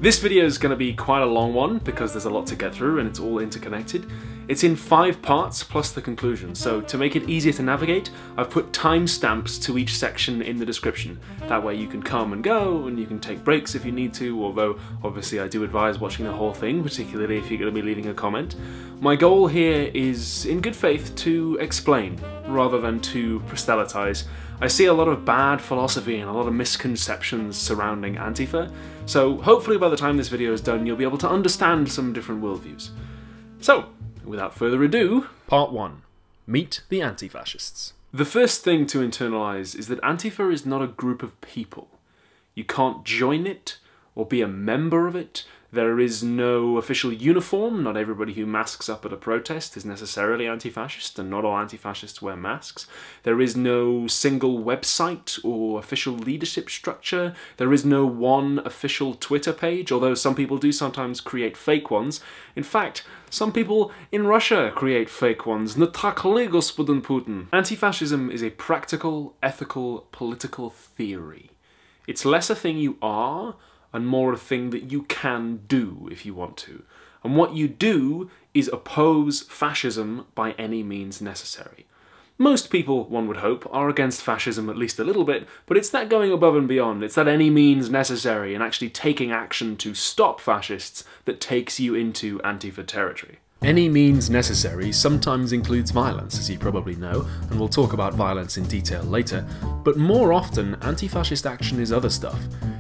This video is going to be quite a long one because there's a lot to get through and it's all interconnected. It's in 5 parts plus the conclusion, so to make it easier to navigate, I've put timestamps to each section in the description. That way you can come and go and you can take breaks if you need to, although obviously I do advise watching the whole thing, particularly if you're going to be leaving a comment. My goal here is, in good faith, to explain rather than to proselytize. I see a lot of bad philosophy and a lot of misconceptions surrounding Antifa, so hopefully by the time this video is done you'll be able to understand some different worldviews. So, without further ado, Part 1. Meet the Antifascists. The first thing to internalize is that Antifa is not a group of people. You can't join it or be a member of it. There is no official uniform. Not everybody who masks up at a protest is necessarily anti-fascist, and not all anti-fascists wear masks. There is no single website or official leadership structure. There is no one official Twitter page, although some people do sometimes create fake ones. In fact, some people in Russia create fake ones. Ne tak li, господин Putin. Anti-fascism is a practical, ethical, political theory. It's less a thing you are, and more a thing that you can do if you want to. And what you do is oppose fascism by any means necessary. Most people, one would hope, are against fascism at least a little bit, but it's that going above and beyond, it's that any means necessary and actually taking action to stop fascists that takes you into Antifa territory. Any means necessary sometimes includes violence, as you probably know, and we'll talk about violence in detail later, but more often anti-fascist action is other stuff.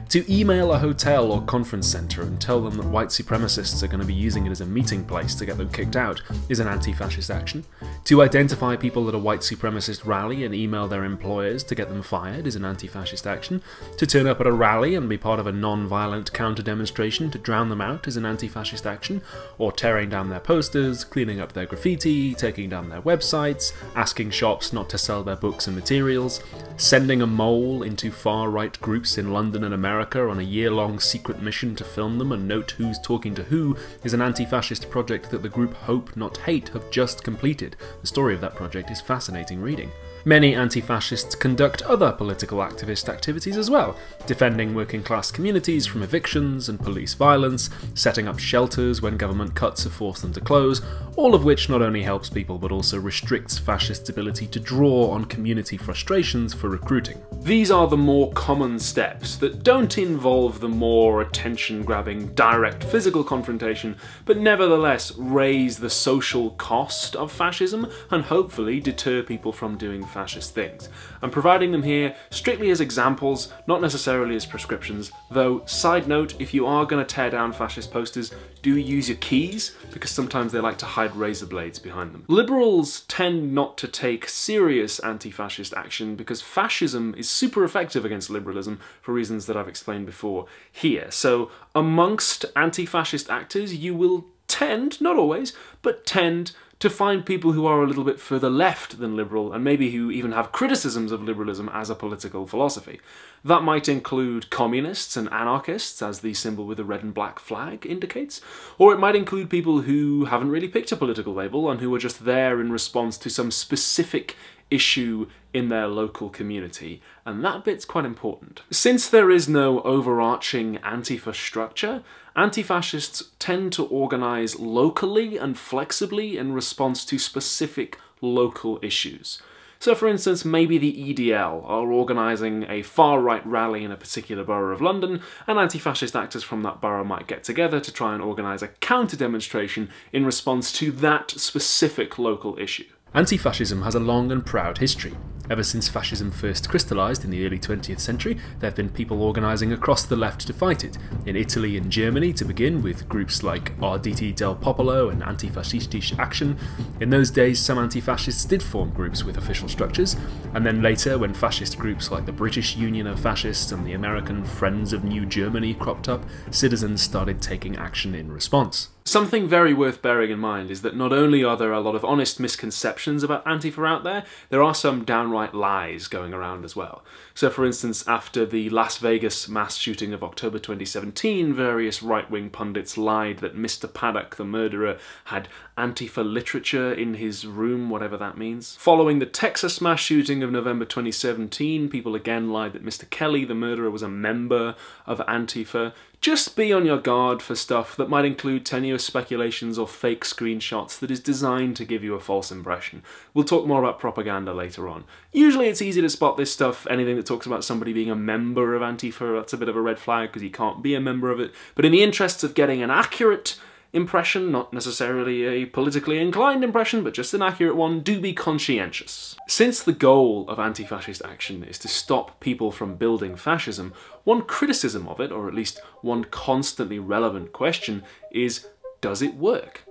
To email a hotel or conference centre and tell them that white supremacists are going to be using it as a meeting place to get them kicked out is an anti-fascist action. To identify people at a white supremacist rally and email their employers to get them fired is an anti-fascist action. To turn up at a rally and be part of a non-violent counter-demonstration to drown them out is an anti-fascist action, or tearing down their posters, cleaning up their graffiti, taking down their websites, asking shops not to sell their books and materials, sending a mole into far-right groups in London and America on a year-long secret mission to film them and note who's talking to who is an anti-fascist project that the group Hope Not Hate have just completed. The story of that project is fascinating reading. Many anti-fascists conduct other political activist activities as well, defending working-class communities from evictions and police violence, setting up shelters when government cuts have forced them to close, all of which not only helps people but also restricts fascists' ability to draw on community frustrations for recruiting. These are the more common steps that don't involve the more attention-grabbing direct physical confrontation, but nevertheless raise the social cost of fascism and hopefully deter people from doing fascist things. I'm providing them here strictly as examples, not necessarily as prescriptions, though, side note, if you are going to tear down fascist posters, do use your keys, because sometimes they like to hide razor blades behind them. Liberals tend not to take serious anti-fascist action because fascism is super effective against liberalism for reasons that I've explained before here. So amongst anti-fascist actors you will tend, not always, but tend to find people who are a little bit further left than liberal, and maybe who even have criticisms of liberalism as a political philosophy. That might include communists and anarchists, as the symbol with the red and black flag indicates, or it might include people who haven't really picked a political label and who are just there in response to some specific issue in their local community, and that bit's quite important. Since there is no overarching Antifa structure, anti-fascists tend to organise locally and flexibly in response to specific local issues. So for instance, maybe the EDL are organising a far-right rally in a particular borough of London, and anti-fascist actors from that borough might get together to try and organise a counter-demonstration in response to that specific local issue. Anti-fascism has a long and proud history. Ever since fascism first crystallised in the early 20th century, there have been people organising across the left to fight it. In Italy and Germany to begin, with groups like Arditi del Popolo and Antifascistische Action. In those days, some anti-fascists did form groups with official structures, and then later, when fascist groups like the British Union of Fascists and the American Friends of New Germany cropped up, citizens started taking action in response. Something very worth bearing in mind is that not only are there a lot of honest misconceptions about Antifa out there are some downright lies going around as well. So for instance, after the Las Vegas mass shooting of October 2017, various right-wing pundits lied that Mr. Paddock, the murderer, had Antifa literature in his room, whatever that means. Following the Texas mass shooting of November 2017, people again lied that Mr. Kelly, the murderer, was a member of Antifa. Just be on your guard for stuff that might include tenuous speculations or fake screenshots that is designed to give you a false impression. We'll talk more about propaganda later on. Usually it's easy to spot this stuff. Anything that talks about somebody being a member of Antifa, that's a bit of a red flag because you can't be a member of it. But in the interests of getting an accurate impression, not necessarily a politically inclined impression, but just an accurate one, do be conscientious. Since the goal of anti-fascist action is to stop people from building fascism, one criticism of it, or at least one constantly relevant question, is, does it work?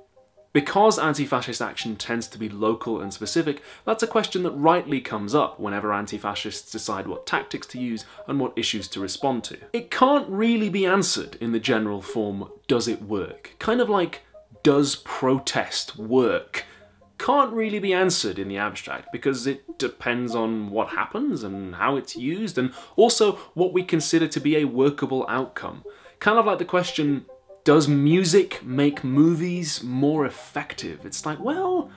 Because anti-fascist action tends to be local and specific, that's a question that rightly comes up whenever anti-fascists decide what tactics to use and what issues to respond to. It can't really be answered in the general form, does it work? Kind of like, does protest work? Can't really be answered in the abstract because it depends on what happens and how it's used and also what we consider to be a workable outcome. Kind of like the question, does music make movies more effective? It's like, well,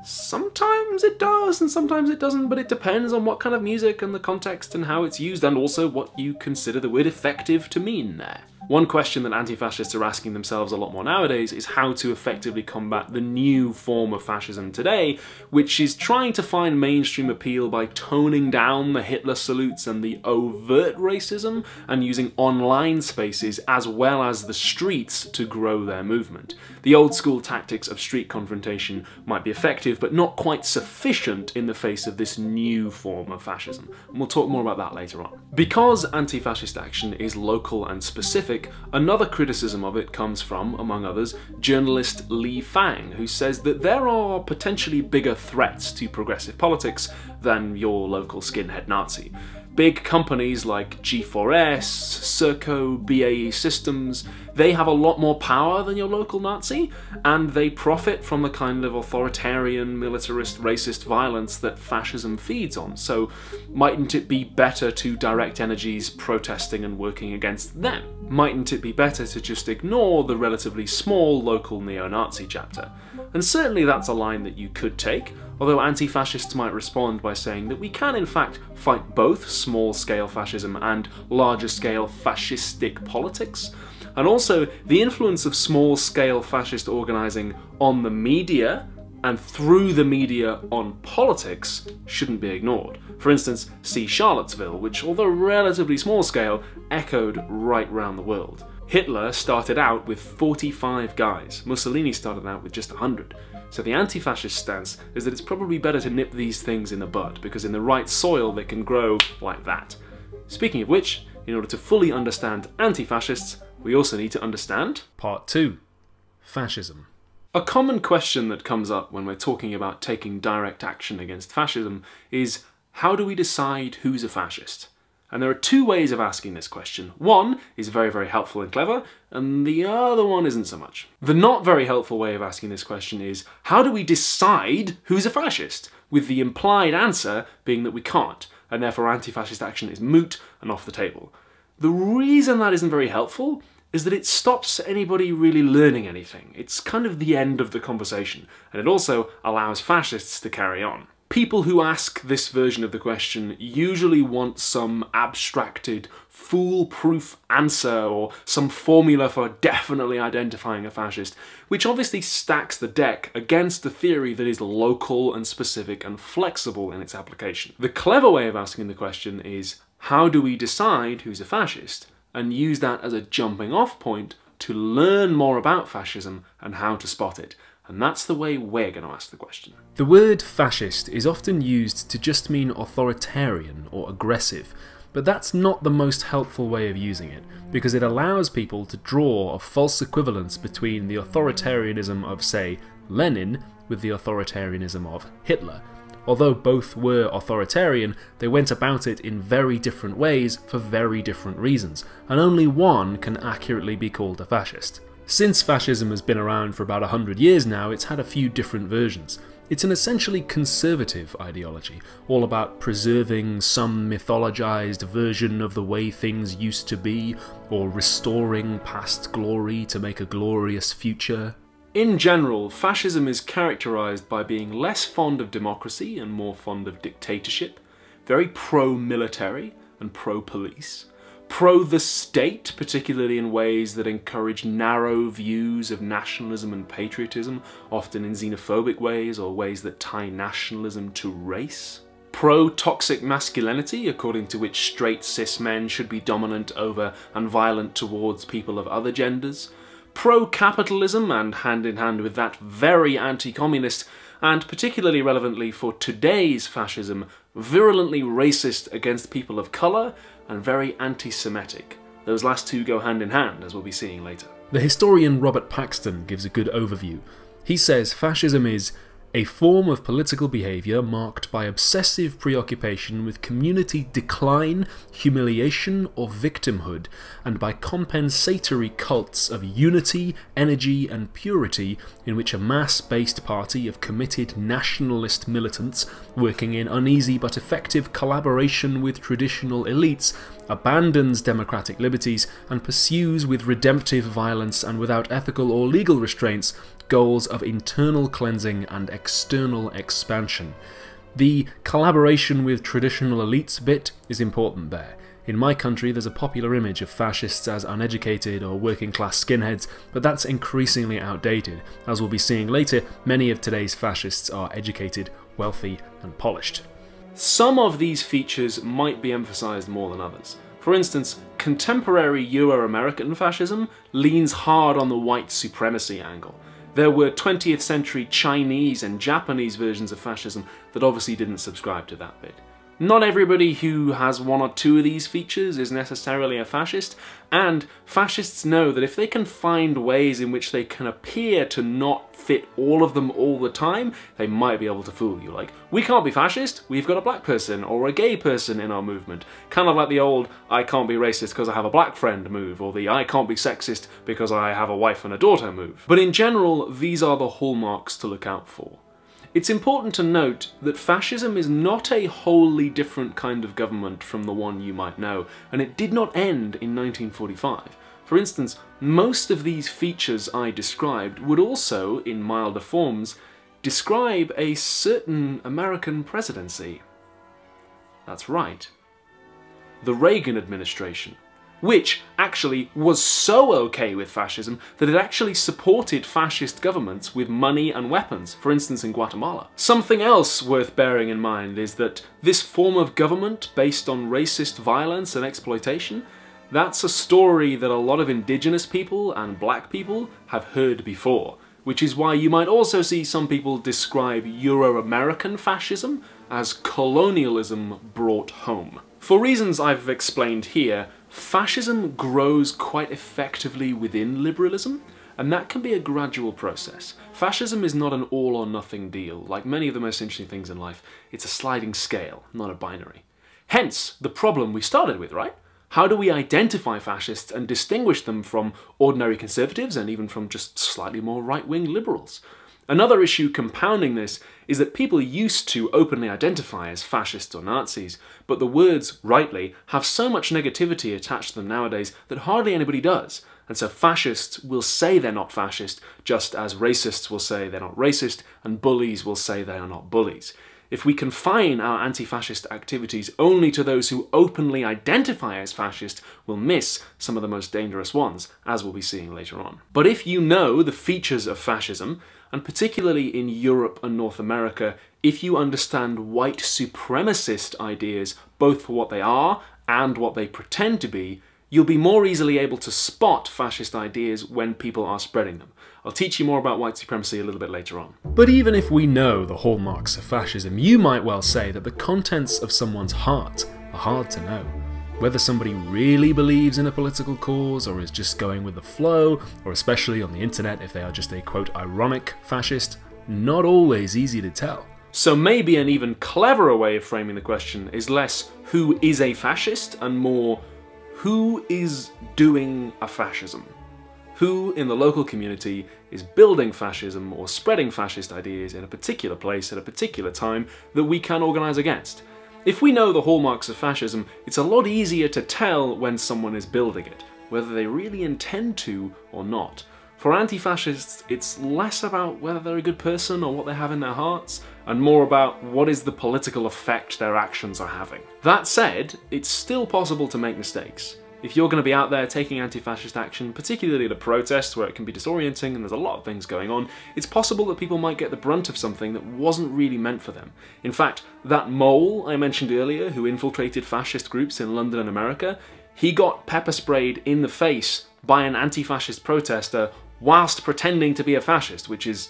sometimes it does and sometimes it doesn't, but it depends on what kind of music and the context and how it's used and also what you consider the word effective to mean there. One question that anti-fascists are asking themselves a lot more nowadays is how to effectively combat the new form of fascism today, which is trying to find mainstream appeal by toning down the Hitler salutes and the overt racism and using online spaces as well as the streets to grow their movement. The old school tactics of street confrontation might be effective, but not quite sufficient in the face of this new form of fascism. And we'll talk more about that later on. Because anti-fascist action is local and specific, another criticism of it comes from, among others, journalist Fang, who says that there are potentially bigger threats to progressive politics than your local skinhead Nazi. Big companies like G4S, Serco, BAE Systems, they have a lot more power than your local Nazi, and they profit from the kind of authoritarian, militarist, racist violence that fascism feeds on. So mightn't it be better to direct energies protesting and working against them? Mightn't it be better to just ignore the relatively small local neo-Nazi chapter? And certainly that's a line that you could take, although anti-fascists might respond by saying that we can in fact fight both small-scale fascism and larger-scale fascistic politics. And also, the influence of small-scale fascist organising on the media and through the media on politics shouldn't be ignored. For instance, see Charlottesville, which, although relatively small-scale, echoed right round the world. Hitler started out with 45 guys. Mussolini started out with just 100. So the anti-fascist stance is that it's probably better to nip these things in the bud, because in the right soil they can grow like that. Speaking of which, in order to fully understand anti-fascists, we also need to understand Part 2. Fascism. A common question that comes up when we're talking about taking direct action against fascism is, how do we decide who's a fascist? And there are two ways of asking this question. One is very, very helpful and clever, and the other one isn't so much. The not very helpful way of asking this question is, how do we decide who's a fascist? With the implied answer being that we can't, and therefore anti-fascist action is moot and off the table. The reason that isn't very helpful is that it stops anybody really learning anything. It's kind of the end of the conversation, and it also allows fascists to carry on. People who ask this version of the question usually want some abstracted, foolproof answer or some formula for definitely identifying a fascist, which obviously stacks the deck against a theory that is local and specific and flexible in its application. The clever way of asking the question is, how do we decide who's a fascist? And use that as a jumping off point to learn more about fascism and how to spot it. And that's the way we're going to ask the question. The word fascist is often used to just mean authoritarian or aggressive, but that's not the most helpful way of using it, because it allows people to draw a false equivalence between the authoritarianism of, say, Lenin with the authoritarianism of Hitler. Although both were authoritarian, they went about it in very different ways for very different reasons, and only one can accurately be called a fascist. Since fascism has been around for about 100 years now, it's had a few different versions. It's an essentially conservative ideology, all about preserving some mythologized version of the way things used to be, or restoring past glory to make a glorious future. In general, fascism is characterized by being less fond of democracy and more fond of dictatorship, very pro-military and pro-police, pro the state, particularly in ways that encourage narrow views of nationalism and patriotism, often in xenophobic ways or ways that tie nationalism to race. Pro-toxic masculinity, according to which straight cis men should be dominant over and violent towards people of other genders. Pro-capitalism, and hand in hand with that, very anti-communist, and particularly relevantly for today's fascism, virulently racist against people of colour, and very anti-Semitic. Those last two go hand in hand, as we'll be seeing later. The historian Robert Paxton gives a good overview. He says fascism is a form of political behaviour marked by obsessive preoccupation with community decline, humiliation, or victimhood, and by compensatory cults of unity, energy, and purity in which a mass-based party of committed nationalist militants, working in uneasy but effective collaboration with traditional elites, abandons democratic liberties and pursues with redemptive violence and without ethical or legal restraints goals of internal cleansing and external expansion. The collaboration with traditional elites bit is important there. In my country there's a popular image of fascists as uneducated or working class skinheads, but that's increasingly outdated. As we'll be seeing later, many of today's fascists are educated, wealthy and polished. Some of these features might be emphasised more than others. For instance, contemporary Euro-American fascism leans hard on the white supremacy angle. There were 20th century Chinese and Japanese versions of fascism that obviously didn't subscribe to that bit. Not everybody who has one or two of these features is necessarily a fascist, and fascists know that if they can find ways in which they can appear to not fit all of them all the time, they might be able to fool you. Like, we can't be fascist, we've got a black person or a gay person in our movement. Kind of like the old I can't be racist because I have a black friend move, or the I can't be sexist because I have a wife and a daughter move. But in general, these are the hallmarks to look out for. It's important to note that fascism is not a wholly different kind of government from the one you might know, and it did not end in 1945. For instance, most of these features I described would also, in milder forms, describe a certain American presidency. That's right. The Reagan administration, which actually was so okay with fascism that it actually supported fascist governments with money and weapons, for instance in Guatemala. Something else worth bearing in mind is that this form of government based on racist violence and exploitation, that's a story that a lot of indigenous people and black people have heard before, which is why you might also see some people describe Euro-American fascism as colonialism brought home. For reasons I've explained here, fascism grows quite effectively within liberalism, and that can be a gradual process. Fascism is not an all-or-nothing deal. Like many of the most interesting things in life, it's a sliding scale, not a binary. Hence, the problem we started with, right? How do we identify fascists and distinguish them from ordinary conservatives and even from just slightly more right-wing liberals? Another issue compounding this is that people used to openly identify as fascists or Nazis, but the words, rightly, have so much negativity attached to them nowadays that hardly anybody does. And so fascists will say they're not fascist, just as racists will say they're not racist, and bullies will say they are not bullies. If we confine our anti-fascist activities only to those who openly identify as fascist, we'll miss some of the most dangerous ones, as we'll be seeing later on. But if you know the features of fascism, and particularly in Europe and North America, if you understand white supremacist ideas both for what they are and what they pretend to be, you'll be more easily able to spot fascist ideas when people are spreading them. I'll teach you more about white supremacy a little bit later on. But even if we know the hallmarks of fascism, you might well say that the contents of someone's heart are hard to know. Whether somebody really believes in a political cause or is just going with the flow, or especially on the internet if they are just a quote ironic fascist, not always easy to tell. So maybe an even cleverer way of framing the question is less who is a fascist and more who is doing a fascism. who in the local community is building fascism or spreading fascist ideas in a particular place at a particular time that we can organise against. If we know the hallmarks of fascism, it's a lot easier to tell when someone is building it, whether they really intend to or not. For anti-fascists, it's less about whether they're a good person or what they have in their hearts, and more about what is the political effect their actions are having. That said, it's still possible to make mistakes. If you're going to be out there taking anti-fascist action, particularly at a protest where it can be disorienting and there's a lot of things going on, it's possible that people might get the brunt of something that wasn't really meant for them. In fact, that mole I mentioned earlier who infiltrated fascist groups in London and America, he got pepper sprayed in the face by an anti-fascist protester whilst pretending to be a fascist, which is...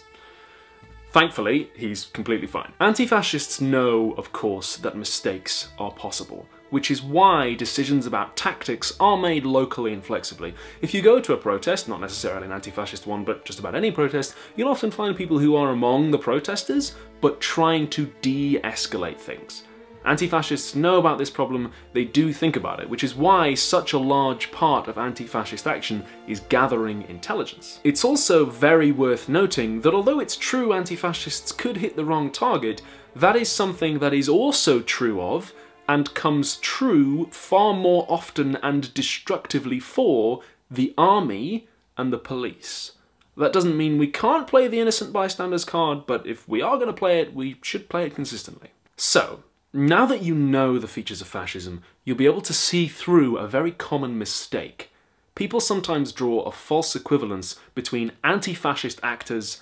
thankfully, he's completely fine. Anti-fascists know, of course, that mistakes are possible, which is why decisions about tactics are made locally and flexibly. If you go to a protest, not necessarily an anti-fascist one, but just about any protest, you'll often find people who are among the protesters, but trying to de-escalate things. Anti-fascists know about this problem, they do think about it, which is why such a large part of anti-fascist action is gathering intelligence. It's also very worth noting that although it's true anti-fascists could hit the wrong target, that is something that is also true of, and comes true far more often and destructively for, the army and the police. That doesn't mean we can't play the innocent bystanders card, but if we are going to play it, we should play it consistently. So, now that you know the features of fascism, you'll be able to see through a very common mistake. People sometimes draw a false equivalence between anti-fascist actors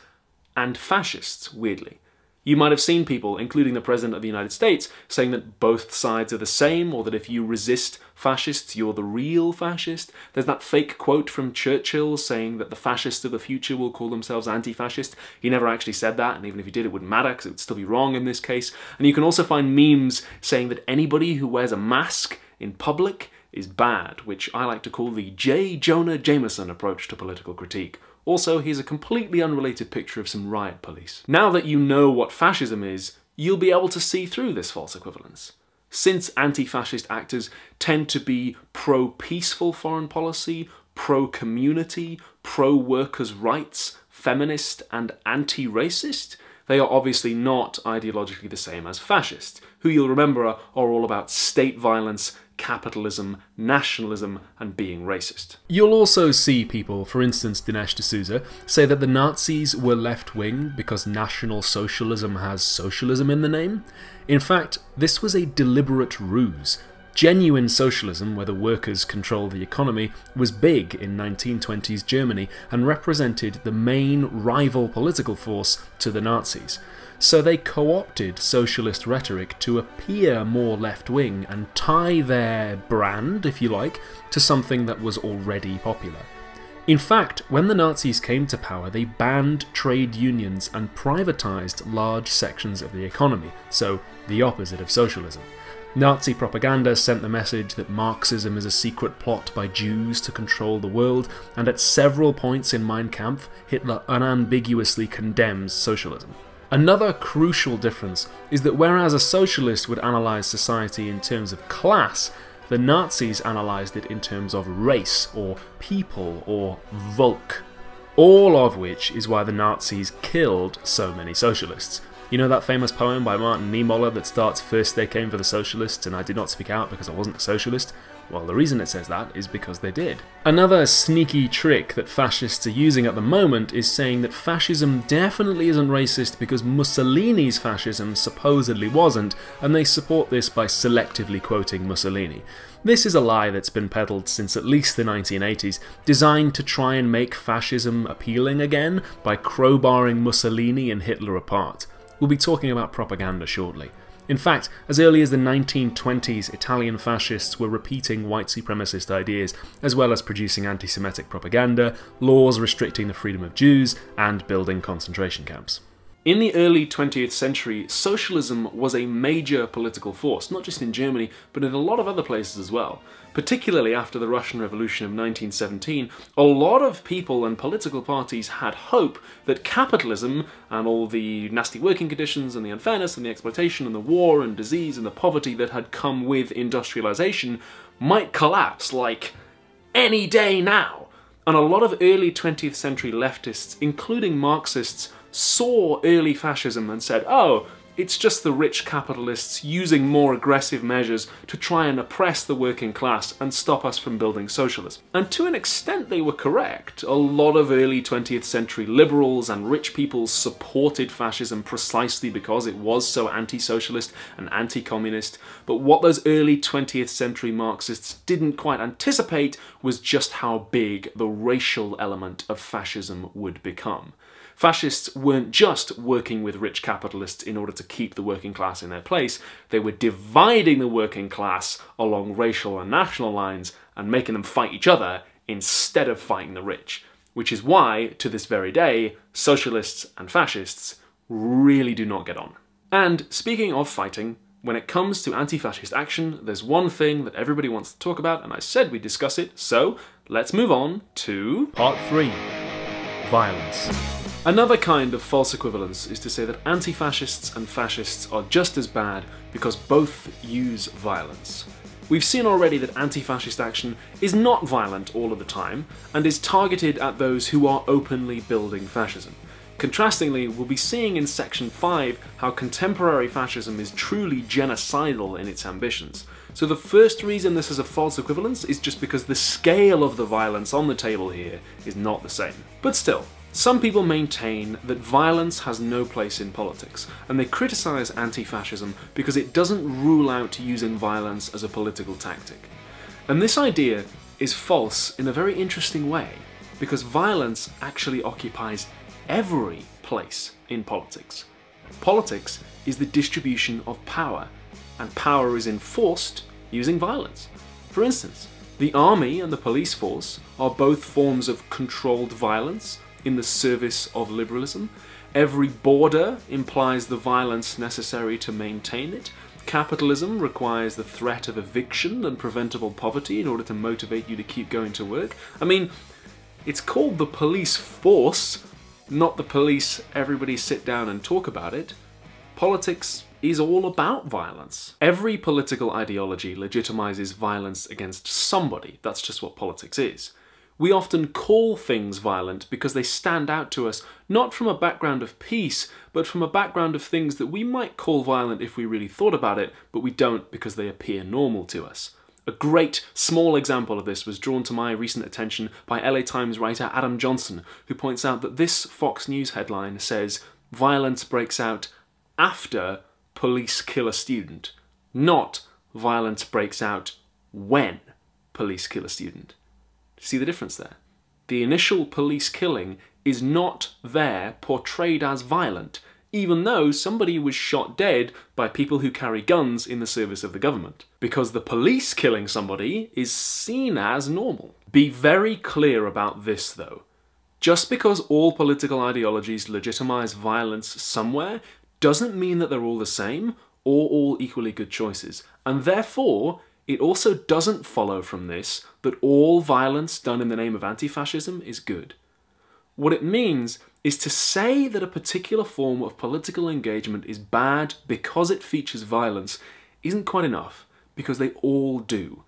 and fascists, weirdly. You might have seen people, including the President of the United States, saying that both sides are the same, or that if you resist fascists, you're the real fascist. There's that fake quote from Churchill saying that the fascists of the future will call themselves anti-fascist. He never actually said that, and even if he did, it wouldn't matter, because it would still be wrong in this case. And you can also find memes saying that anybody who wears a mask in public is bad, which I like to call the J. Jonah Jameson approach to political critique. Also, here's a completely unrelated picture of some riot police. Now that you know what fascism is, you'll be able to see through this false equivalence. Since anti-fascist actors tend to be pro-peaceful foreign policy, pro-community, pro-workers' rights, feminist and anti-racist, they are obviously not ideologically the same as fascists, who you'll remember are all about state violence, capitalism, nationalism, and being racist. You'll also see people, for instance Dinesh D'Souza, say that the Nazis were left-wing because National Socialism has socialism in the name. In fact, this was a deliberate ruse. Genuine socialism, where the workers control the economy, was big in 1920s Germany and represented the main rival political force to the Nazis. So they co-opted socialist rhetoric to appear more left-wing and tie their brand, if you like, to something that was already popular. In fact, when the Nazis came to power, they banned trade unions and privatized large sections of the economy, so the opposite of socialism. Nazi propaganda sent the message that Marxism is a secret plot by Jews to control the world, and at several points in Mein Kampf, Hitler unambiguously condemns socialism. Another crucial difference is that whereas a socialist would analyse society in terms of class, the Nazis analysed it in terms of race, or people, or Volk. All of which is why the Nazis killed so many socialists. You know that famous poem by Martin Niemöller that starts, "First they came for the socialists and I did not speak out because I wasn't a socialist"? Well, the reason it says that is because they did. Another sneaky trick that fascists are using at the moment is saying that fascism definitely isn't racist because Mussolini's fascism supposedly wasn't, and they support this by selectively quoting Mussolini. This is a lie that's been peddled since at least the 1980s, designed to try and make fascism appealing again by crowbarring Mussolini and Hitler apart. We'll be talking about propaganda shortly. In fact, as early as the 1920s, Italian fascists were repeating white supremacist ideas, as well as producing anti-Semitic propaganda, laws restricting the freedom of Jews, and building concentration camps. In the early 20th century, socialism was a major political force, not just in Germany, but in a lot of other places as well. Particularly after the Russian Revolution of 1917, a lot of people and political parties had hope that capitalism and all the nasty working conditions and the unfairness and the exploitation and the war and disease and the poverty that had come with industrialization might collapse like any day now. And a lot of early 20th century leftists, including Marxists, saw early fascism and said, oh, it's just the rich capitalists using more aggressive measures to try and oppress the working class and stop us from building socialism. And to an extent they were correct. A lot of early 20th century liberals and rich people supported fascism precisely because it was so anti-socialist and anti-communist. But what those early 20th century Marxists didn't quite anticipate was just how big the racial element of fascism would become. Fascists weren't just working with rich capitalists in order to keep the working class in their place, they were dividing the working class along racial and national lines and making them fight each other instead of fighting the rich. Which is why, to this very day, socialists and fascists really do not get on. And speaking of fighting, when it comes to anti-fascist action, there's one thing that everybody wants to talk about, and I said we'd discuss it, so let's move on to Part 3. Violence. Another kind of false equivalence is to say that anti-fascists and fascists are just as bad because both use violence. We've seen already that anti-fascist action is not violent all of the time and is targeted at those who are openly building fascism. Contrastingly, we'll be seeing in section 5 how contemporary fascism is truly genocidal in its ambitions. So the first reason this is a false equivalence is just because the scale of the violence on the table here is not the same. But still, some people maintain that violence has no place in politics, and they criticise anti-fascism because it doesn't rule out using violence as a political tactic. And this idea is false in a very interesting way, because violence actually occupies every place in politics. Politics is the distribution of power, and power is enforced using violence. For instance, the army and the police force are both forms of controlled violence in the service of liberalism. Every border implies the violence necessary to maintain it. Capitalism requires the threat of eviction and preventable poverty in order to motivate you to keep going to work. I mean, it's called the police force, not the police everybody sit down and talk about it. Politics is all about violence. Every political ideology legitimizes violence against somebody. That's just what politics is. We often call things violent because they stand out to us, not from a background of peace, but from a background of things that we might call violent if we really thought about it, but we don't because they appear normal to us. A great small example of this was drawn to my recent attention by LA Times writer Adam Johnson, who points out that this Fox News headline says, "Violence breaks out after police kill a student," not "violence breaks out when police kill a student." See the difference there? The initial police killing is not there portrayed as violent, even though somebody was shot dead by people who carry guns in the service of the government. Because the police killing somebody is seen as normal. Be very clear about this though. Just because all political ideologies legitimize violence somewhere doesn't mean that they're all the same or all equally good choices, and therefore it also doesn't follow from this that all violence done in the name of anti-fascism is good. What it means is to say that a particular form of political engagement is bad because it features violence isn't quite enough, because they all do.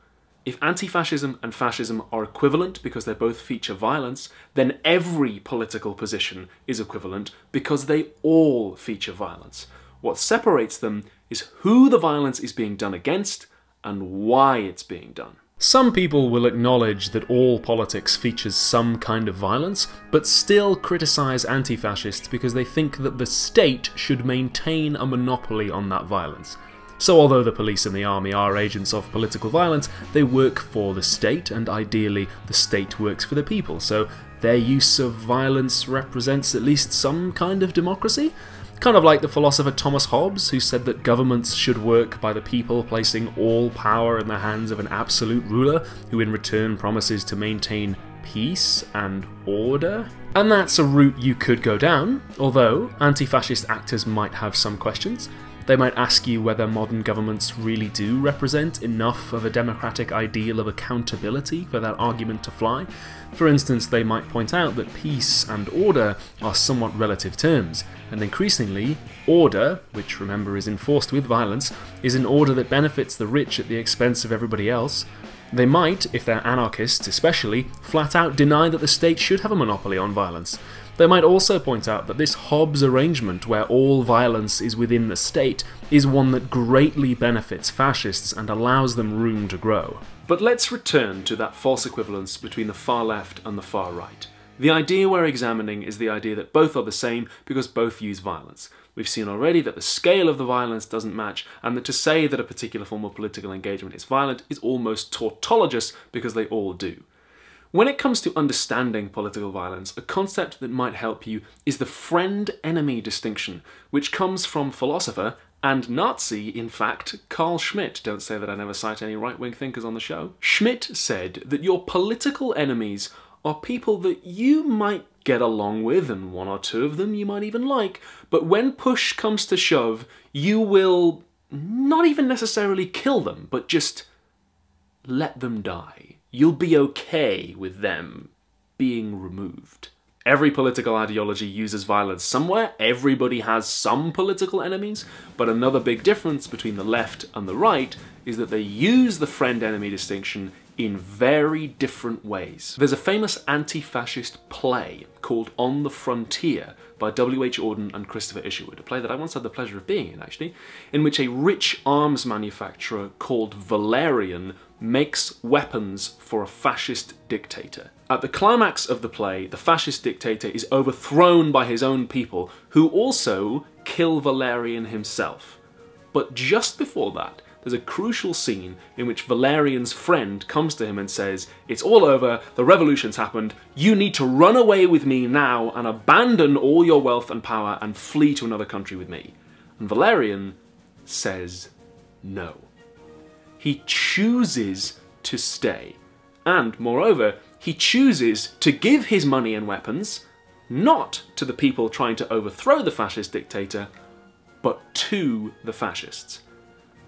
If anti-fascism and fascism are equivalent because they both feature violence, then every political position is equivalent because they all feature violence. What separates them is who the violence is being done against and why it's being done. Some people will acknowledge that all politics features some kind of violence, but still criticise anti-fascists because they think that the state should maintain a monopoly on that violence. So although the police and the army are agents of political violence, they work for the state, and ideally the state works for the people, so their use of violence represents at least some kind of democracy. Kind of like the philosopher Thomas Hobbes, who said that governments should work by the people, placing all power in the hands of an absolute ruler, who in return promises to maintain peace and order. And that's a route you could go down, although anti-fascist actors might have some questions. They might ask you whether modern governments really do represent enough of a democratic ideal of accountability for that argument to fly. For instance, they might point out that peace and order are somewhat relative terms, and increasingly, order, which remember is enforced with violence, is an order that benefits the rich at the expense of everybody else, They might, if they're anarchists especially, flat out deny that the state should have a monopoly on violence. They might also point out that this Hobbes arrangement where all violence is within the state is one that greatly benefits fascists and allows them room to grow. But let's return to that false equivalence between the far left and the far right. The idea we're examining is the idea that both are the same because both use violence. We've seen already that the scale of the violence doesn't match, and that to say that a particular form of political engagement is violent is almost tautologous because they all do. When it comes to understanding political violence, a concept that might help you is the friend-enemy distinction, which comes from philosopher and Nazi, in fact, Carl Schmitt. Don't say that I never cite any right-wing thinkers on the show. Schmitt said that your political enemies are people that you might get along with, and one or two of them you might even like, but when push comes to shove, you will not even necessarily kill them, but just let them die. You'll be okay with them being removed. Every political ideology uses violence somewhere, everybody has some political enemies, but another big difference between the left and the right is that they use the friend-enemy distinction in very different ways. There's a famous anti-fascist play called On the Frontier by W.H. Auden and Christopher Isherwood, a play that I once had the pleasure of being in, actually, in which a rich arms manufacturer called Valerian makes weapons for a fascist dictator. At the climax of the play, the fascist dictator is overthrown by his own people, who also kill Valerian himself. But just before that, there's a crucial scene in which Valerian's friend comes to him and says, "It's all over, the revolution's happened, you need to run away with me now and abandon all your wealth and power and flee to another country with me." And Valerian says no. He chooses to stay. And, moreover, he chooses to give his money and weapons, not to the people trying to overthrow the fascist dictator, but to the fascists.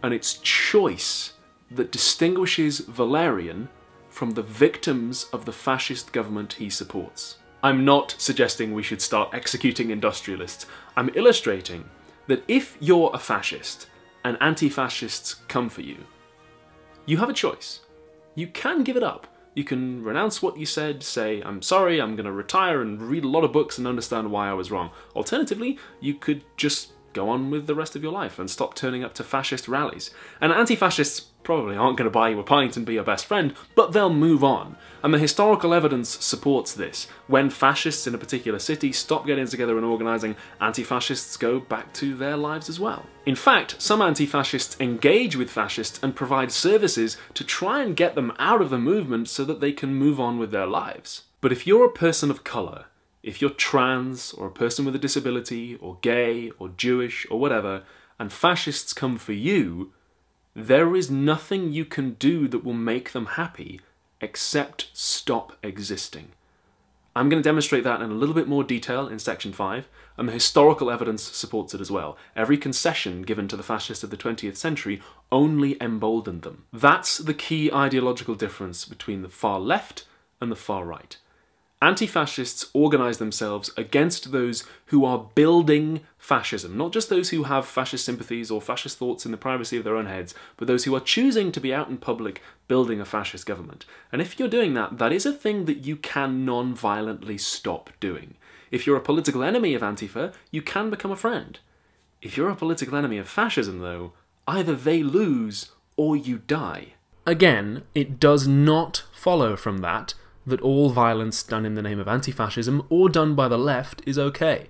And it's choice that distinguishes Valerian from the victims of the fascist government he supports. I'm not suggesting we should start executing industrialists. I'm illustrating that if you're a fascist and anti-fascists come for you, you have a choice. You can give it up. You can renounce what you said, say, "I'm sorry, I'm going to retire and read a lot of books and understand why I was wrong." Alternatively, you could just go on with the rest of your life and stop turning up to fascist rallies. And anti-fascists probably aren't going to buy you a pint and be your best friend, but they'll move on. And the historical evidence supports this. When fascists in a particular city stop getting together and organising, anti-fascists go back to their lives as well. In fact, some anti-fascists engage with fascists and provide services to try and get them out of the movement so that they can move on with their lives. But if you're a person of colour, if you're trans, or a person with a disability, or gay, or Jewish, or whatever, and fascists come for you, there is nothing you can do that will make them happy except stop existing. I'm going to demonstrate that in a little bit more detail in section 5, and the historical evidence supports it as well. Every concession given to the fascists of the 20th century only emboldened them. That's the key ideological difference between the far left and the far right. Anti-fascists organise themselves against those who are building fascism, not just those who have fascist sympathies or fascist thoughts in the privacy of their own heads, but those who are choosing to be out in public building a fascist government. And if you're doing that, that is a thing that you can non-violently stop doing. If you're a political enemy of Antifa, you can become a friend. If you're a political enemy of fascism, though, either they lose or you die. Again, it does not follow from that all violence done in the name of anti-fascism or done by the left is okay.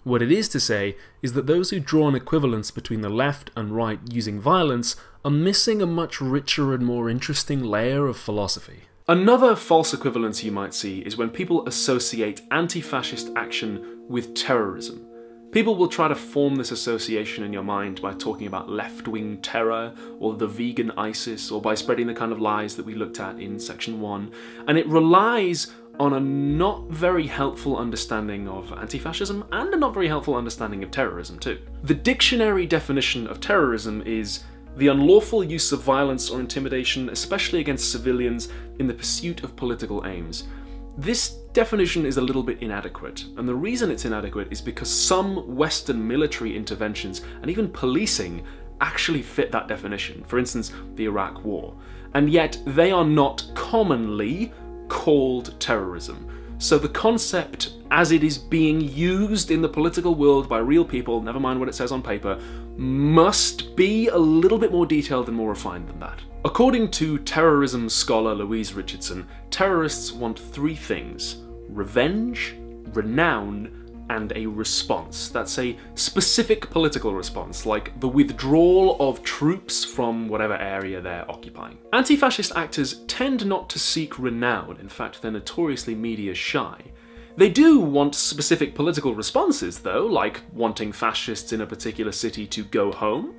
What it is to say is that those who draw an equivalence between the left and right using violence are missing a much richer and more interesting layer of philosophy. Another false equivalence you might see is when people associate anti-fascist action with terrorism. People will try to form this association in your mind by talking about left-wing terror, or the vegan ISIS, or by spreading the kind of lies that we looked at in section 1, and it relies on a not very helpful understanding of anti-fascism and a not very helpful understanding of terrorism too. The dictionary definition of terrorism is the unlawful use of violence or intimidation, especially against civilians, in the pursuit of political aims. This definition is a little bit inadequate, and the reason it's inadequate is because some Western military interventions and even policing actually fit that definition. For instance, the Iraq War. and yet they are not commonly called terrorism. So the concept as it is being used in the political world by real people, never mind what it says on paper, must be a little bit more detailed and more refined than that. According to terrorism scholar Louise Richardson, terrorists want three things: revenge, renown, and a response. That's a specific political response, like the withdrawal of troops from whatever area they're occupying. Anti-fascist actors tend not to seek renown. In fact, they're notoriously media shy. They do want specific political responses, though, like wanting fascists in a particular city to go home.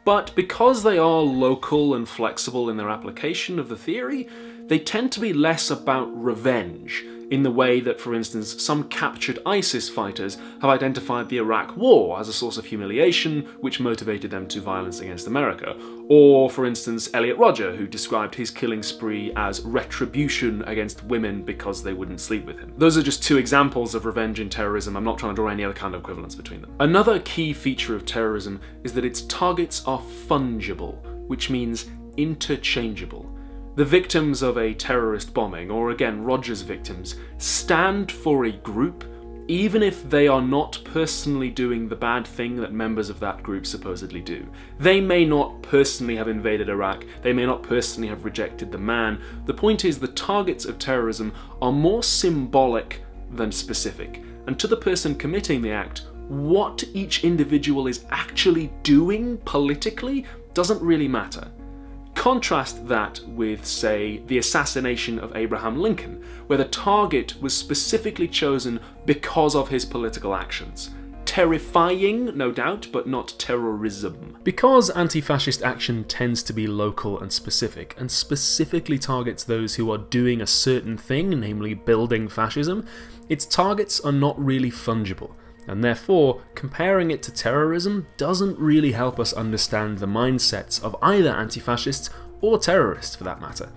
But because they are local and flexible in their application of the theory, they tend to be less about revenge, in the way that, for instance, some captured ISIS fighters have identified the Iraq War as a source of humiliation which motivated them to violence against America. Or, for instance, Elliot Rodger, who described his killing spree as retribution against women because they wouldn't sleep with him. Those are just two examples of revenge in terrorism. I'm not trying to draw any other kind of equivalence between them. Another key feature of terrorism is that its targets are fungible, which means interchangeable. The victims of a terrorist bombing, or again Rodger's victims, stand for a group even if they are not personally doing the bad thing that members of that group supposedly do. They may not personally have invaded Iraq, they may not personally have rejected the man. The point is, the targets of terrorism are more symbolic than specific, and to the person committing the act, what each individual is actually doing politically doesn't really matter. Contrast that with, say, the assassination of Abraham Lincoln, where the target was specifically chosen because of his political actions. Terrifying, no doubt, but not terrorism. Because anti-fascist action tends to be local and specifically targets those who are doing a certain thing, namely building fascism, its targets are not really fungible. And therefore, comparing it to terrorism doesn't really help us understand the mindsets of either anti-fascists or terrorists for that matter.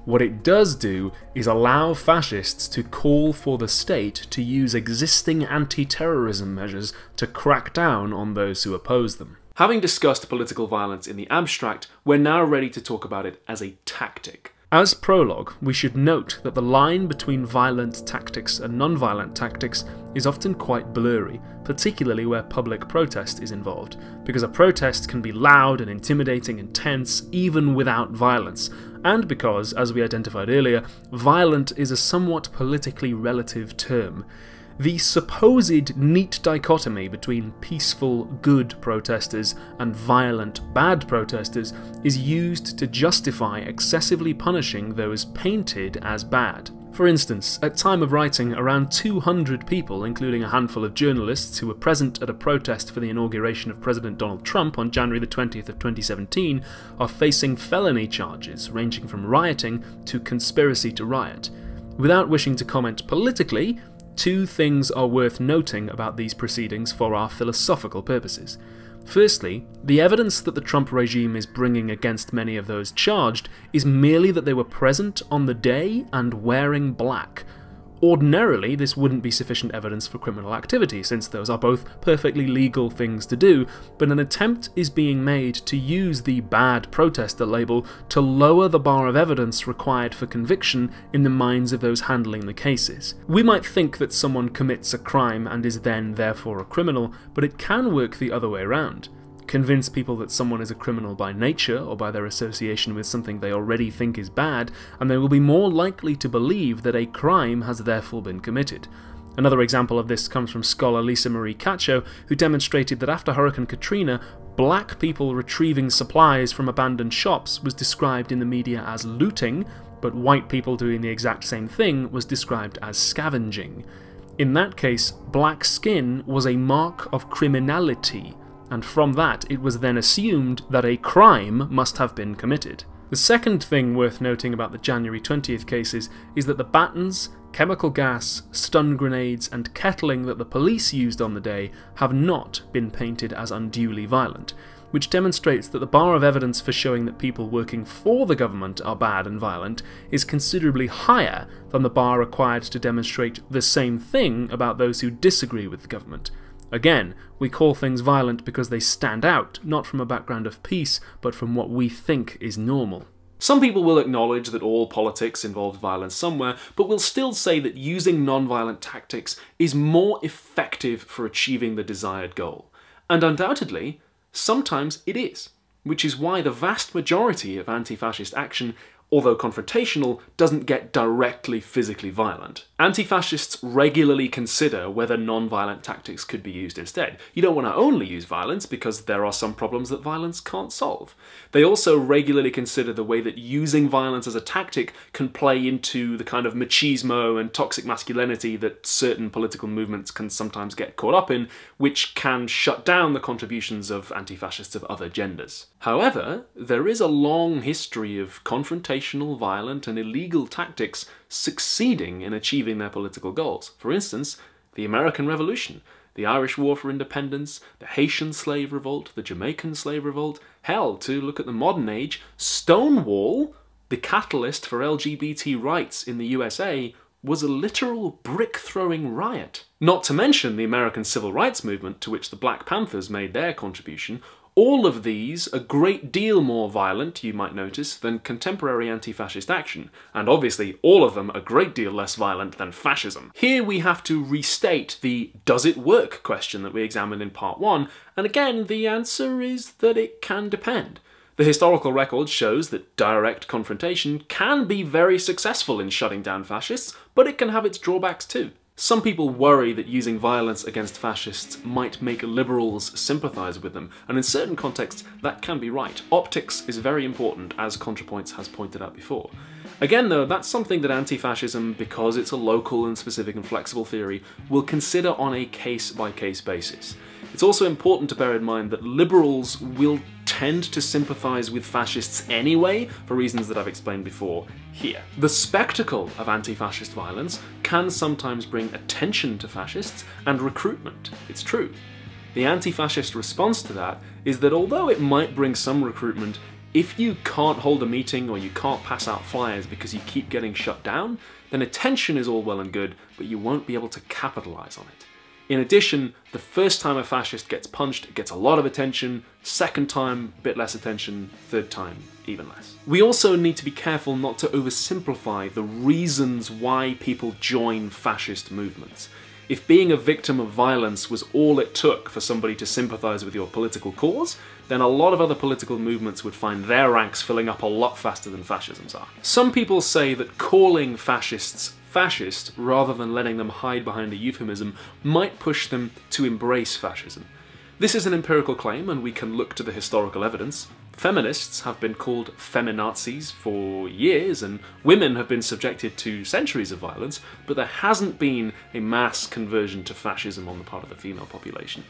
What it does do is allow fascists to call for the state to use existing anti-terrorism measures to crack down on those who oppose them. Having discussed political violence in the abstract, we're now ready to talk about it as a tactic. As prologue, we should note that the line between violent tactics and non-violent tactics is often quite blurry, particularly where public protest is involved, because a protest can be loud and intimidating and tense even without violence, and because, as we identified earlier, violent is a somewhat politically relative term. The supposed neat dichotomy between peaceful, good protesters and violent, bad protesters is used to justify excessively punishing those painted as bad. For instance, at time of writing, around 200 people, including a handful of journalists who were present at a protest for the inauguration of President Donald Trump on January the 20th of 2017, are facing felony charges ranging from rioting to conspiracy to riot. Without wishing to comment politically, two things are worth noting about these proceedings for our philosophical purposes. Firstly, the evidence that the Trump regime is bringing against many of those charged is merely that they were present on the day and wearing black. Ordinarily, this wouldn't be sufficient evidence for criminal activity, since those are both perfectly legal things to do, but an attempt is being made to use the bad protester label to lower the bar of evidence required for conviction in the minds of those handling the cases. We might think that someone commits a crime and is then therefore a criminal, but it can work the other way around. Convince people that someone is a criminal by nature or by their association with something they already think is bad, and they will be more likely to believe that a crime has therefore been committed. Another example of this comes from scholar Lisa Marie Cacho, who demonstrated that after Hurricane Katrina, black people retrieving supplies from abandoned shops was described in the media as looting, but white people doing the exact same thing was described as scavenging. In that case, black skin was a mark of criminality, and from that it was then assumed that a crime must have been committed. The second thing worth noting about the January 20th cases is that the batons, chemical gas, stun grenades and kettling that the police used on the day have not been painted as unduly violent, which demonstrates that the bar of evidence for showing that people working for the government are bad and violent is considerably higher than the bar required to demonstrate the same thing about those who disagree with the government. Again, we call things violent because they stand out, not from a background of peace, but from what we think is normal. Some people will acknowledge that all politics involves violence somewhere, but will still say that using non-violent tactics is more effective for achieving the desired goal. And undoubtedly, sometimes it is, which is why the vast majority of anti-fascist action, although confrontational, doesn't get directly physically violent. Anti-fascists regularly consider whether non-violent tactics could be used instead. You don't want to only use violence because there are some problems that violence can't solve. They also regularly consider the way that using violence as a tactic can play into the kind of machismo and toxic masculinity that certain political movements can sometimes get caught up in, which can shut down the contributions of anti-fascists of other genders. However, there is a long history of confrontational, violent, and illegal tactics succeeding in achieving their political goals. For instance, the American Revolution, the Irish War for Independence, the Haitian slave revolt, the Jamaican slave revolt, hell, to look at the modern age, Stonewall, the catalyst for LGBT rights in the USA, was a literal brick-throwing riot. Not to mention the American Civil Rights Movement, to which the Black Panthers made their contribution. All of these a great deal more violent, you might notice, than contemporary anti-fascist action, and obviously all of them a great deal less violent than fascism. Here we have to restate the does it work question that we examined in part 1, and again the answer is that it can depend. The historical record shows that direct confrontation can be very successful in shutting down fascists, but it can have its drawbacks too. Some people worry that using violence against fascists might make liberals sympathise with them, and in certain contexts that can be right. Optics is very important, as Contrapoints has pointed out before. Again though, that's something that anti-fascism, because it's a local and specific and flexible theory, will consider on a case-by-case basis. It's also important to bear in mind that liberals will tend to sympathise with fascists anyway, for reasons that I've explained before here. The spectacle of anti-fascist violence can sometimes bring attention to fascists and recruitment. It's true. The anti-fascist response to that is that although it might bring some recruitment, if you can't hold a meeting or you can't pass out flyers because you keep getting shut down, then attention is all well and good, but you won't be able to capitalise on it. In addition, the first time a fascist gets punched, it gets a lot of attention, second time, a bit less attention, third time, even less. We also need to be careful not to oversimplify the reasons why people join fascist movements. If being a victim of violence was all it took for somebody to sympathise with your political cause, then a lot of other political movements would find their ranks filling up a lot faster than fascism's are. Some people say that calling fascists fascist, rather than letting them hide behind a euphemism, might push them to embrace fascism. This is an empirical claim, and we can look to the historical evidence. Feminists have been called feminazis for years, and women have been subjected to centuries of violence, but there hasn't been a mass conversion to fascism on the part of the female population.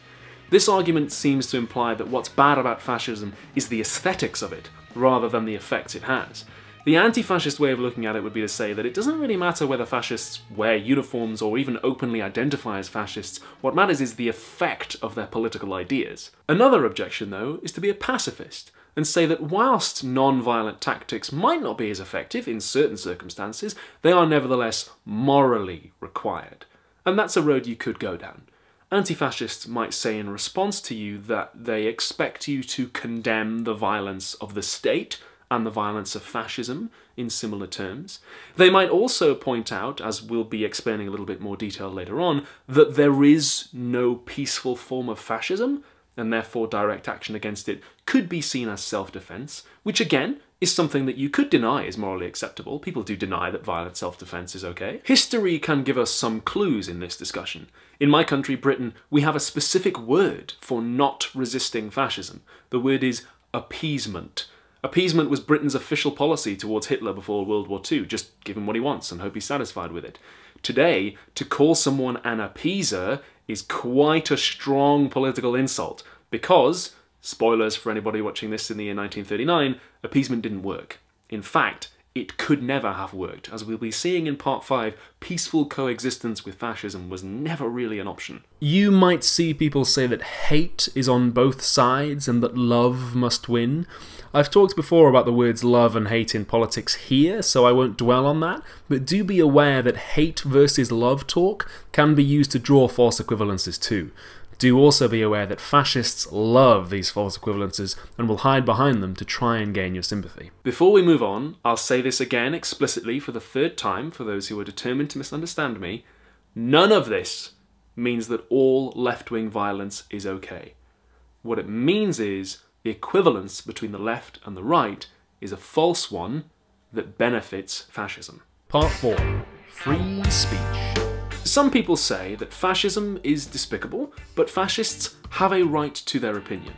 This argument seems to imply that what's bad about fascism is the aesthetics of it, rather than the effects it has. The anti-fascist way of looking at it would be to say that it doesn't really matter whether fascists wear uniforms or even openly identify as fascists, what matters is the effect of their political ideas. Another objection, though, is to be a pacifist, and say that whilst non-violent tactics might not be as effective in certain circumstances, they are nevertheless morally required. And that's a road you could go down. Anti-fascists might say in response to you that they expect you to condemn the violence of the state and the violence of fascism in similar terms. They might also point out, as we'll be explaining a little bit more detail later on, that there is no peaceful form of fascism, and therefore direct action against it could be seen as self-defense, which again is something that you could deny is morally acceptable. People do deny that violent self-defense is okay. History can give us some clues in this discussion. In my country, Britain, we have a specific word for not resisting fascism. The word is appeasement. Appeasement was Britain's official policy towards Hitler before World War II, just give him what he wants and hope he's satisfied with it. Today, to call someone an appeaser is quite a strong political insult, because, spoilers for anybody watching this in the year 1939, appeasement didn't work. In fact, it could never have worked. As we'll be seeing in part 5, peaceful coexistence with fascism was never really an option. You might see people say that hate is on both sides and that love must win. I've talked before about the words love and hate in politics here, so I won't dwell on that, but do be aware that hate versus love talk can be used to draw false equivalences too. Do also be aware that fascists love these false equivalences and will hide behind them to try and gain your sympathy. Before we move on, I'll say this again explicitly for the third time for those who are determined to misunderstand me. None of this means that all left-wing violence is okay. What it means is the equivalence between the left and the right is a false one that benefits fascism. Part 4. Free speech. Some people say that fascism is despicable, but fascists have a right to their opinion.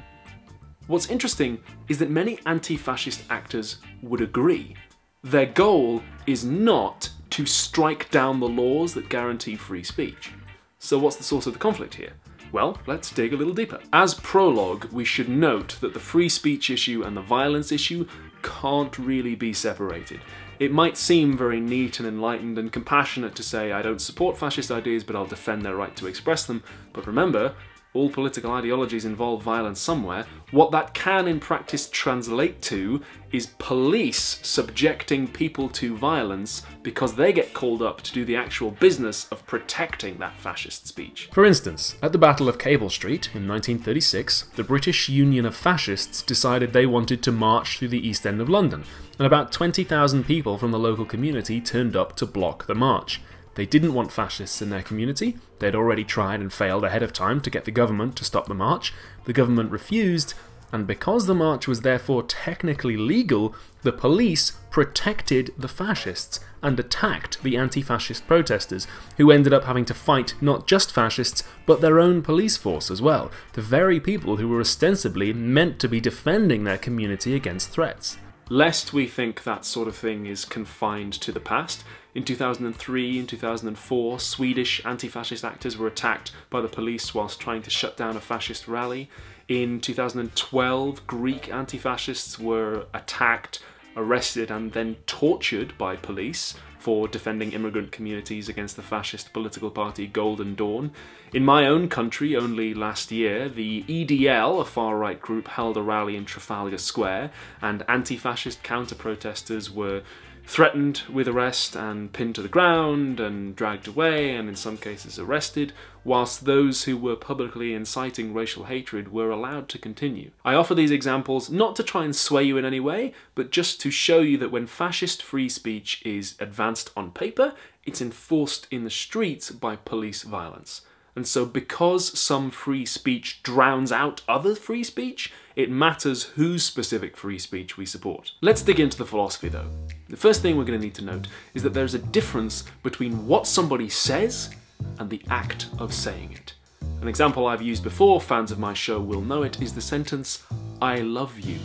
What's interesting is that many anti-fascist actors would agree. Their goal is not to strike down the laws that guarantee free speech. So what's the source of the conflict here? Well, let's dig a little deeper. As prologue, we should note that the free speech issue and the violence issue can't really be separated. It might seem very neat and enlightened and compassionate to say, I don't support fascist ideas, but I'll defend their right to express them. But remember, all political ideologies involve violence somewhere. What that can in practice translate to is police subjecting people to violence because they get called up to do the actual business of protecting that fascist speech. For instance, at the Battle of Cable Street in 1936, the British Union of Fascists decided they wanted to march through the East End of London, and about 20,000 people from the local community turned up to block the march. They didn't want fascists in their community. They'd already tried and failed ahead of time to get the government to stop the march. The government refused, and because the march was therefore technically legal, the police protected the fascists and attacked the anti-fascist protesters, who ended up having to fight not just fascists, but their own police force as well, the very people who were ostensibly meant to be defending their community against threats. Lest we think that sort of thing is confined to the past, in 2003 and 2004, Swedish anti-fascist actors were attacked by the police whilst trying to shut down a fascist rally. In 2012, Greek anti-fascists were attacked, arrested and then tortured by police for defending immigrant communities against the fascist political party Golden Dawn. In my own country, only last year, the EDL, a far-right group, held a rally in Trafalgar Square, and anti-fascist counter-protesters were threatened with arrest and pinned to the ground and dragged away and in some cases arrested, whilst those who were publicly inciting racial hatred were allowed to continue. I offer these examples not to try and sway you in any way, but just to show you that when fascist free speech is advanced on paper, it's enforced in the streets by police violence. And so because some free speech drowns out other free speech, it matters whose specific free speech we support. Let's dig into the philosophy though. The first thing we're going to need to note is that there's a difference between what somebody says and the act of saying it. An example I've used before, fans of my show will know it, is the sentence, "I love you."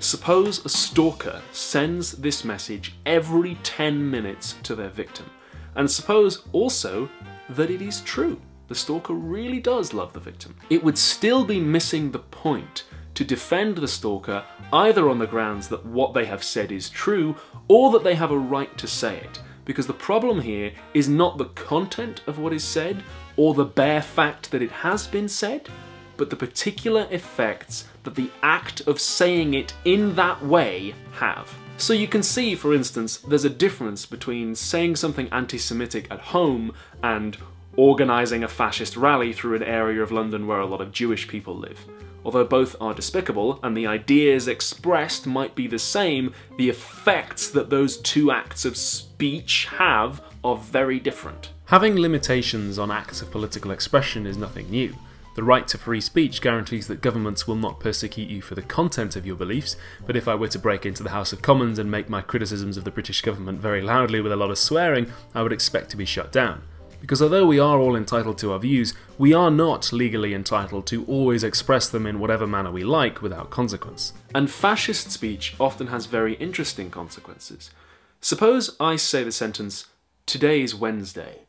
Suppose a stalker sends this message every 10 minutes to their victim. And suppose also that it is true. The stalker really does love the victim. It would still be missing the point to defend the stalker either on the grounds that what they have said is true or that they have a right to say it. Because the problem here is not the content of what is said or the bare fact that it has been said, but the particular effects that the act of saying it in that way have. So you can see, for instance, there's a difference between saying something anti-Semitic at home and organising a fascist rally through an area of London where a lot of Jewish people live. Although both are despicable and the ideas expressed might be the same, the effects that those two acts of speech have are very different. Having limitations on acts of political expression is nothing new. The right to free speech guarantees that governments will not persecute you for the content of your beliefs, but if I were to break into the House of Commons and make my criticisms of the British government very loudly with a lot of swearing, I would expect to be shut down. Because although we are all entitled to our views, we are not legally entitled to always express them in whatever manner we like without consequence. And fascist speech often has very interesting consequences. Suppose I say the sentence, "Today is Wednesday,"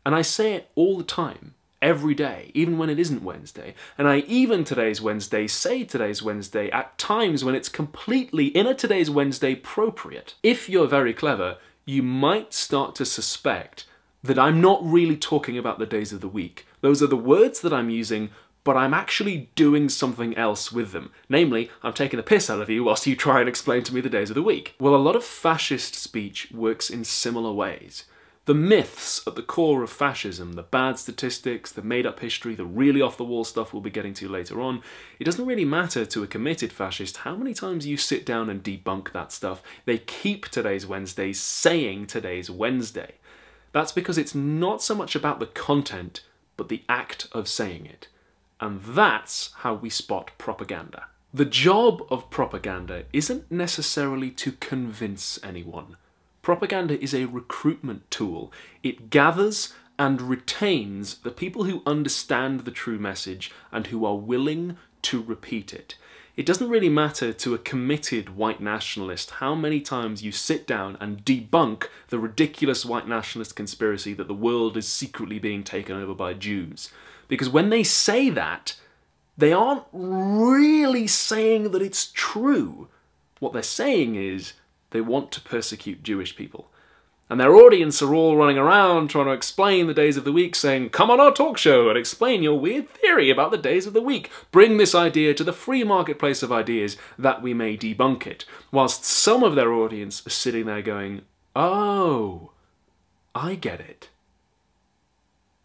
and I say it all the time, every day, even when it isn't Wednesday, and I even today's Wednesday say today's Wednesday at times when it's completely in a today's Wednesday appropriate. If you're very clever, you might start to suspect that I'm not really talking about the days of the week. Those are the words that I'm using, but I'm actually doing something else with them. Namely, I'm taking the piss out of you whilst you try and explain to me the days of the week. Well, a lot of fascist speech works in similar ways. The myths at the core of fascism, the bad statistics, the made-up history, the really off-the-wall stuff we'll be getting to later on, it doesn't really matter to a committed fascist how many times you sit down and debunk that stuff. They keep Today's Wednesday saying Today's Wednesday. That's because it's not so much about the content, but the act of saying it. And that's how we spot propaganda. The job of propaganda isn't necessarily to convince anyone. Propaganda is a recruitment tool. It gathers and retains the people who understand the true message and who are willing to repeat it. It doesn't really matter to a committed white nationalist how many times you sit down and debunk the ridiculous white nationalist conspiracy that the world is secretly being taken over by Jews. Because when they say that, they aren't really saying that it's true. What they're saying is, they want to persecute Jewish people. And their audience are all running around trying to explain the days of the week, saying, come on our talk show and explain your weird theory about the days of the week. Bring this idea to the free marketplace of ideas that we may debunk it. Whilst some of their audience are sitting there going, oh, I get it.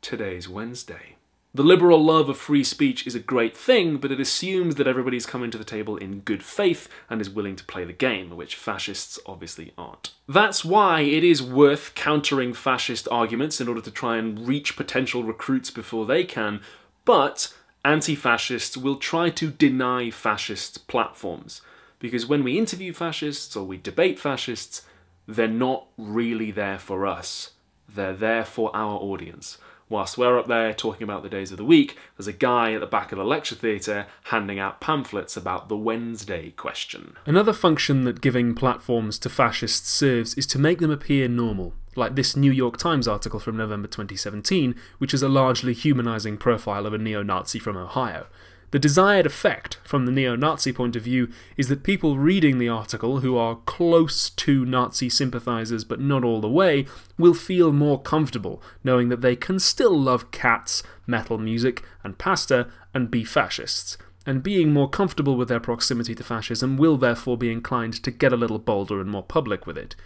Today's Wednesday. The liberal love of free speech is a great thing, but it assumes that everybody's coming to the table in good faith and is willing to play the game, which fascists obviously aren't. That's why it is worth countering fascist arguments in order to try and reach potential recruits before they can, but anti-fascists will try to deny fascist platforms. Because when we interview fascists or we debate fascists, they're not really there for us. They're there for our audience. Whilst we're up there talking about the days of the week, there's a guy at the back of the lecture theatre handing out pamphlets about the Wednesday question. Another function that giving platforms to fascists serves is to make them appear normal, like this New York Times article from November 2017, which is a largely humanising profile of a neo-Nazi from Ohio. The desired effect, from the neo-Nazi point of view, is that people reading the article who are close to Nazi sympathisers but not all the way will feel more comfortable knowing that they can still love cats, metal music and pasta and be fascists. And being more comfortable with their proximity to fascism will therefore be inclined to get a little bolder and more public with it.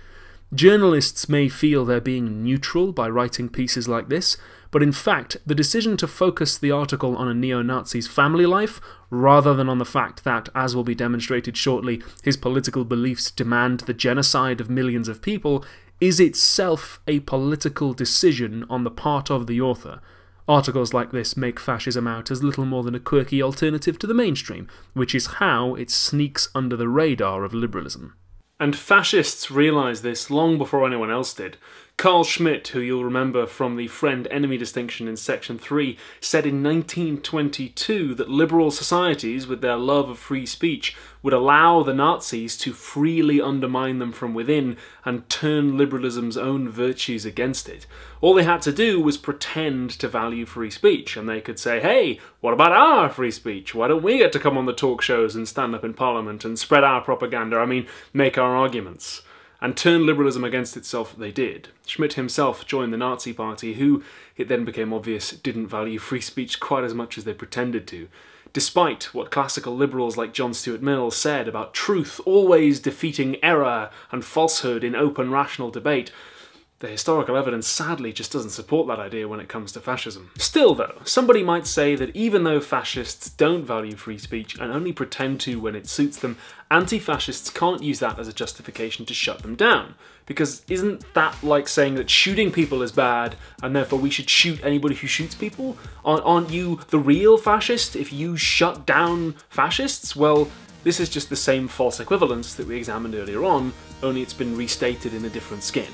Journalists may feel they're being neutral by writing pieces like this, but in fact, the decision to focus the article on a neo-Nazi's family life, rather than on the fact that, as will be demonstrated shortly, his political beliefs demand the genocide of millions of people, is itself a political decision on the part of the author. Articles like this make fascism out as little more than a quirky alternative to the mainstream, which is how it sneaks under the radar of liberalism. And fascists realised this long before anyone else did. Carl Schmitt, who you'll remember from the friend-enemy distinction in section 3, said in 1922 that liberal societies, with their love of free speech, would allow the Nazis to freely undermine them from within and turn liberalism's own virtues against it. All they had to do was pretend to value free speech, and they could say, hey, what about our free speech? Why don't we get to come on the talk shows and stand up in Parliament and spread our propaganda, make our arguments? And turn liberalism against itself they did. Schmitt himself joined the Nazi Party, who, it then became obvious, didn't value free speech quite as much as they pretended to. Despite what classical liberals like John Stuart Mill said about truth always defeating error and falsehood in open rational debate, the historical evidence sadly just doesn't support that idea when it comes to fascism. Still though, somebody might say that even though fascists don't value free speech and only pretend to when it suits them, anti-fascists can't use that as a justification to shut them down. Because isn't that like saying that shooting people is bad and therefore we should shoot anybody who shoots people? Aren't you the real fascist if you shut down fascists? Well, this is just the same false equivalence that we examined earlier on, only it's been restated in a different skin.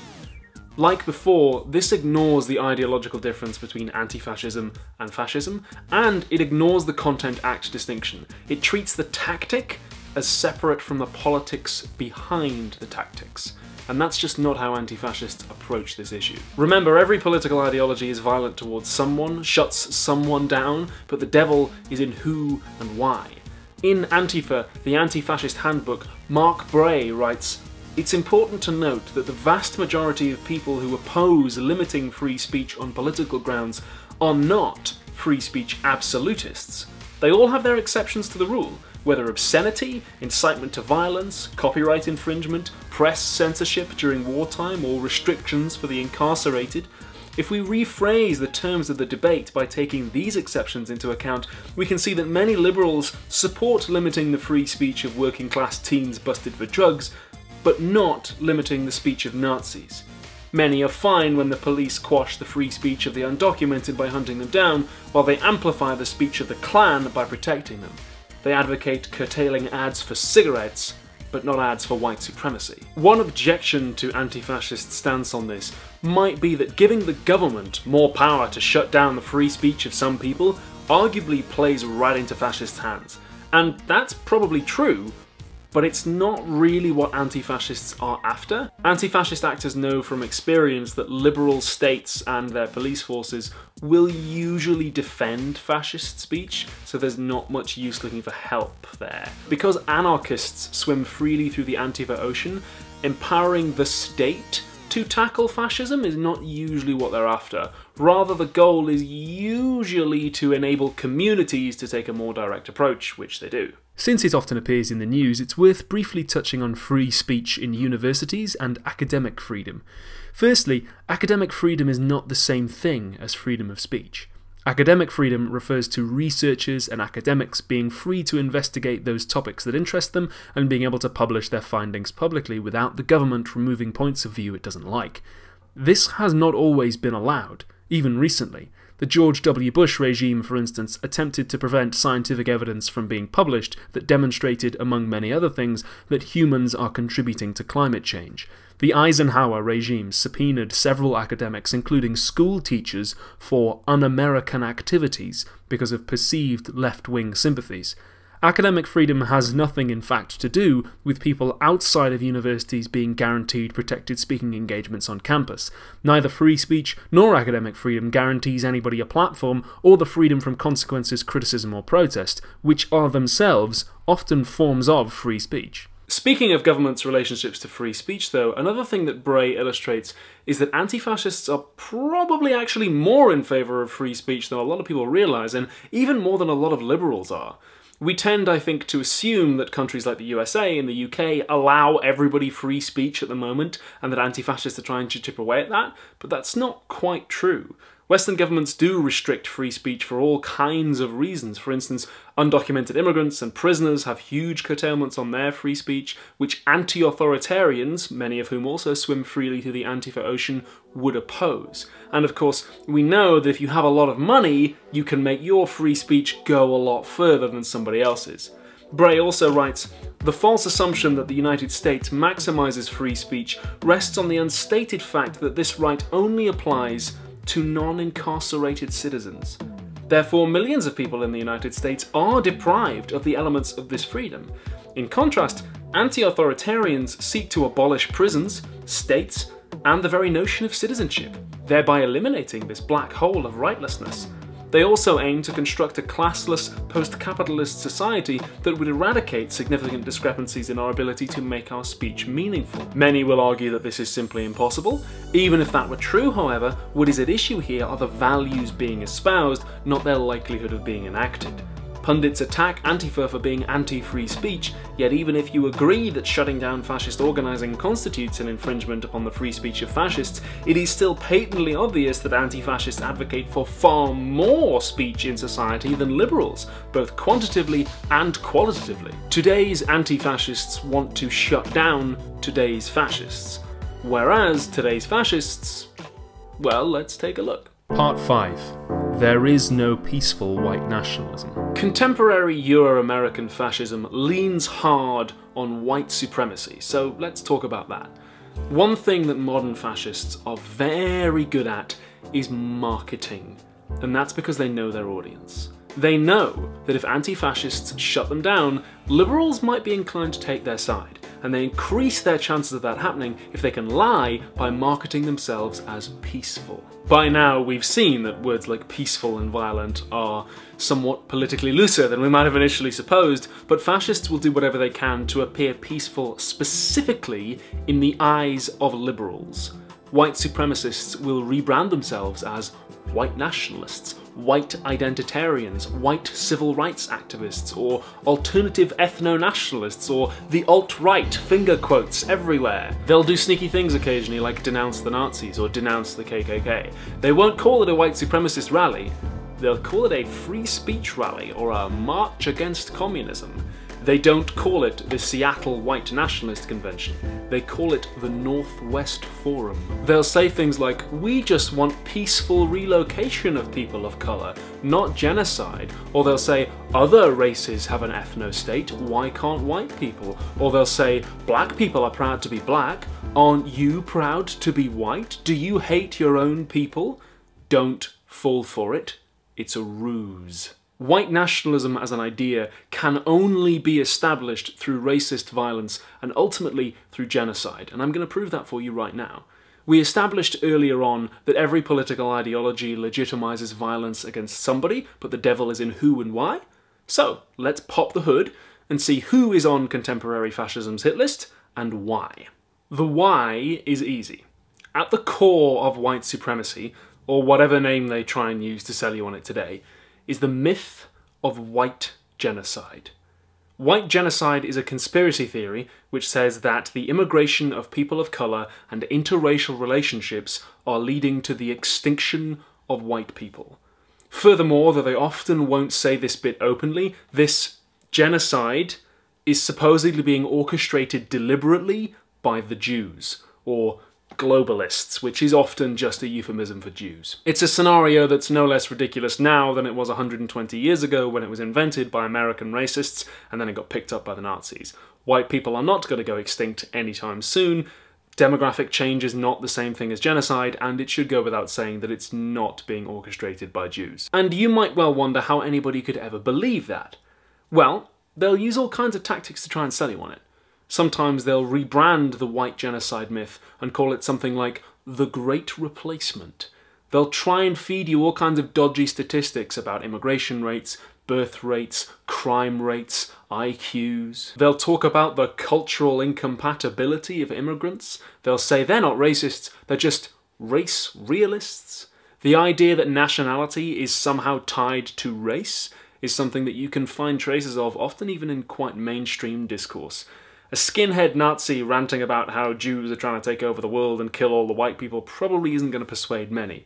Like before, this ignores the ideological difference between anti-fascism and fascism, and it ignores the Content Act distinction. It treats the tactic as separate from the politics behind the tactics. And that's just not how anti-fascists approach this issue. Remember, every political ideology is violent towards someone, shuts someone down, but the devil is in who and why. In Antifa, the anti-fascist handbook, Mark Bray writes, "It's important to note that the vast majority of people who oppose limiting free speech on political grounds are not free speech absolutists. They all have their exceptions to the rule, Whether obscenity, incitement to violence, copyright infringement, press censorship during wartime, or restrictions for the incarcerated, if we rephrase the terms of the debate by taking these exceptions into account, we can see that many liberals support limiting the free speech of working class teens busted for drugs, but not limiting the speech of Nazis. Many are fine when the police quash the free speech of the undocumented by hunting them down, while they amplify the speech of the Klan by protecting them. They advocate curtailing ads for cigarettes, but not ads for white supremacy. One objection to anti-fascist stance on this might be that giving the government more power to shut down the free speech of some people arguably plays right into fascists' hands. And that's probably true, but it's not really what anti-fascists are after. Anti-fascist actors know from experience that liberal states and their police forces will usually defend fascist speech, so there's not much use looking for help there. Because anarchists swim freely through the Antifa ocean, empowering the state to tackle fascism is not usually what they're after. Rather, the goal is usually to enable communities to take a more direct approach, which they do. Since it often appears in the news, it's worth briefly touching on free speech in universities and academic freedom. Firstly, academic freedom is not the same thing as freedom of speech. Academic freedom refers to researchers and academics being free to investigate those topics that interest them and being able to publish their findings publicly without the government removing points of view it doesn't like. This has not always been allowed, even recently. The George W. Bush regime, for instance, attempted to prevent scientific evidence from being published that demonstrated, among many other things, that humans are contributing to climate change. The Eisenhower regime subpoenaed several academics, including school teachers, for un-American activities because of perceived left-wing sympathies. Academic freedom has nothing, in fact, to do with people outside of universities being guaranteed protected speaking engagements on campus. Neither free speech nor academic freedom guarantees anybody a platform or the freedom from consequences, criticism, or protest, which are themselves often forms of free speech. Speaking of government's relationships to free speech, though, another thing that Bray illustrates is that anti-fascists are probably actually more in favour of free speech than a lot of people realise, and even more than a lot of liberals are. We tend, I think, to assume that countries like the USA and the UK allow everybody free speech at the moment, and that anti-fascists are trying to chip away at that, but that's not quite true. Western governments do restrict free speech for all kinds of reasons. For instance, undocumented immigrants and prisoners have huge curtailments on their free speech, which anti-authoritarians, many of whom also swim freely through the Antifa ocean, would oppose. And of course, we know that if you have a lot of money, you can make your free speech go a lot further than somebody else's. Bray also writes, "The false assumption that the United States maximizes free speech rests on the unstated fact that this right only applies to non-incarcerated citizens. Therefore, millions of people in the United States are deprived of the elements of this freedom. In contrast, anti-authoritarians seek to abolish prisons, states, and the very notion of citizenship, thereby eliminating this black hole of rightlessness. They also aim to construct a classless, post-capitalist society that would eradicate significant discrepancies in our ability to make our speech meaningful." Many will argue that this is simply impossible. Even if that were true, however, what is at issue here are the values being espoused, not their likelihood of being enacted. Pundits attack Antifa for being anti-free speech, yet even if you agree that shutting down fascist organising constitutes an infringement upon the free speech of fascists, it is still patently obvious that anti-fascists advocate for far more speech in society than liberals, both quantitatively and qualitatively. Today's anti-fascists want to shut down today's fascists, whereas today's fascists, well, let's take a look. Part 5. There is no peaceful white nationalism. Contemporary Euro-American fascism leans hard on white supremacy, so let's talk about that. One thing that modern fascists are very good at is marketing, and that's because they know their audience. They know that if anti-fascists shut them down, liberals might be inclined to take their side, and they increase their chances of that happening if they can lie by marketing themselves as peaceful. By now, we've seen that words like peaceful and violent are somewhat politically looser than we might have initially supposed, but fascists will do whatever they can to appear peaceful specifically in the eyes of liberals. White supremacists will rebrand themselves as white nationalists, white identitarians, white civil rights activists, or alternative ethno-nationalists, or the alt-right, finger quotes everywhere. They'll do sneaky things occasionally like denounce the Nazis or denounce the KKK. They won't call it a white supremacist rally, they'll call it a free speech rally or a march against communism. They don't call it the Seattle White Nationalist Convention, they call it the Northwest Forum. They'll say things like, we just want peaceful relocation of people of colour, not genocide. Or they'll say, other races have an ethno-state, why can't white people? Or they'll say, black people are proud to be black, aren't you proud to be white? Do you hate your own people? Don't fall for it, it's a ruse. White nationalism as an idea can only be established through racist violence and ultimately through genocide, and I'm going to prove that for you right now. We established earlier on that every political ideology legitimizes violence against somebody, but the devil is in who and why. So let's pop the hood and see who is on contemporary fascism's hit list and why. The why is easy. At the core of white supremacy, or whatever name they try and use to sell you on it today, is the myth of white genocide. White genocide is a conspiracy theory which says that the immigration of people of colour and interracial relationships are leading to the extinction of white people. Furthermore, though they often won't say this bit openly, this genocide is supposedly being orchestrated deliberately by the Jews, or globalists, which is often just a euphemism for Jews. It's a scenario that's no less ridiculous now than it was 120 years ago when it was invented by American racists and then it got picked up by the Nazis. White people are not going to go extinct anytime soon. Demographic change is not the same thing as genocide, and it should go without saying that it's not being orchestrated by Jews. And you might well wonder how anybody could ever believe that. Well, they'll use all kinds of tactics to try and sell you on it. Sometimes they'll rebrand the white genocide myth and call it something like the Great Replacement. They'll try and feed you all kinds of dodgy statistics about immigration rates, birth rates, crime rates, IQs. They'll talk about the cultural incompatibility of immigrants. They'll say they're not racists, they're just race realists. The idea that nationality is somehow tied to race is something that you can find traces of, often even in quite mainstream discourse. A skinhead Nazi ranting about how Jews are trying to take over the world and kill all the white people probably isn't going to persuade many.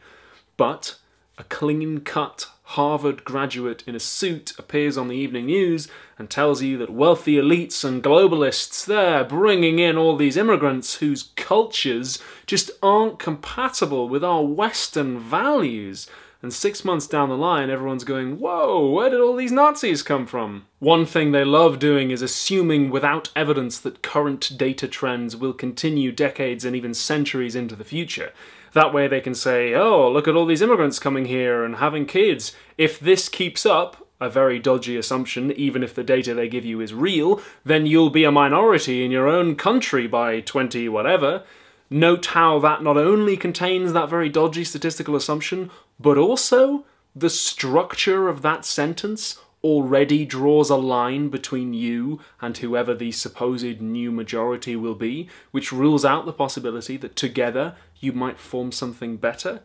But a clean-cut Harvard graduate in a suit appears on the evening news and tells you that wealthy elites and globalists, they're bringing in all these immigrants whose cultures just aren't compatible with our Western values. And 6 months down the line, everyone's going, whoa, where did all these Nazis come from? One thing they love doing is assuming without evidence that current data trends will continue decades and even centuries into the future. That way they can say, oh, look at all these immigrants coming here and having kids. If this keeps up, a very dodgy assumption, even if the data they give you is real, then you'll be a minority in your own country by 20 whatever. Note how that not only contains that very dodgy statistical assumption, but also the structure of that sentence already draws a line between you and whoever the supposed new majority will be, which rules out the possibility that together you might form something better.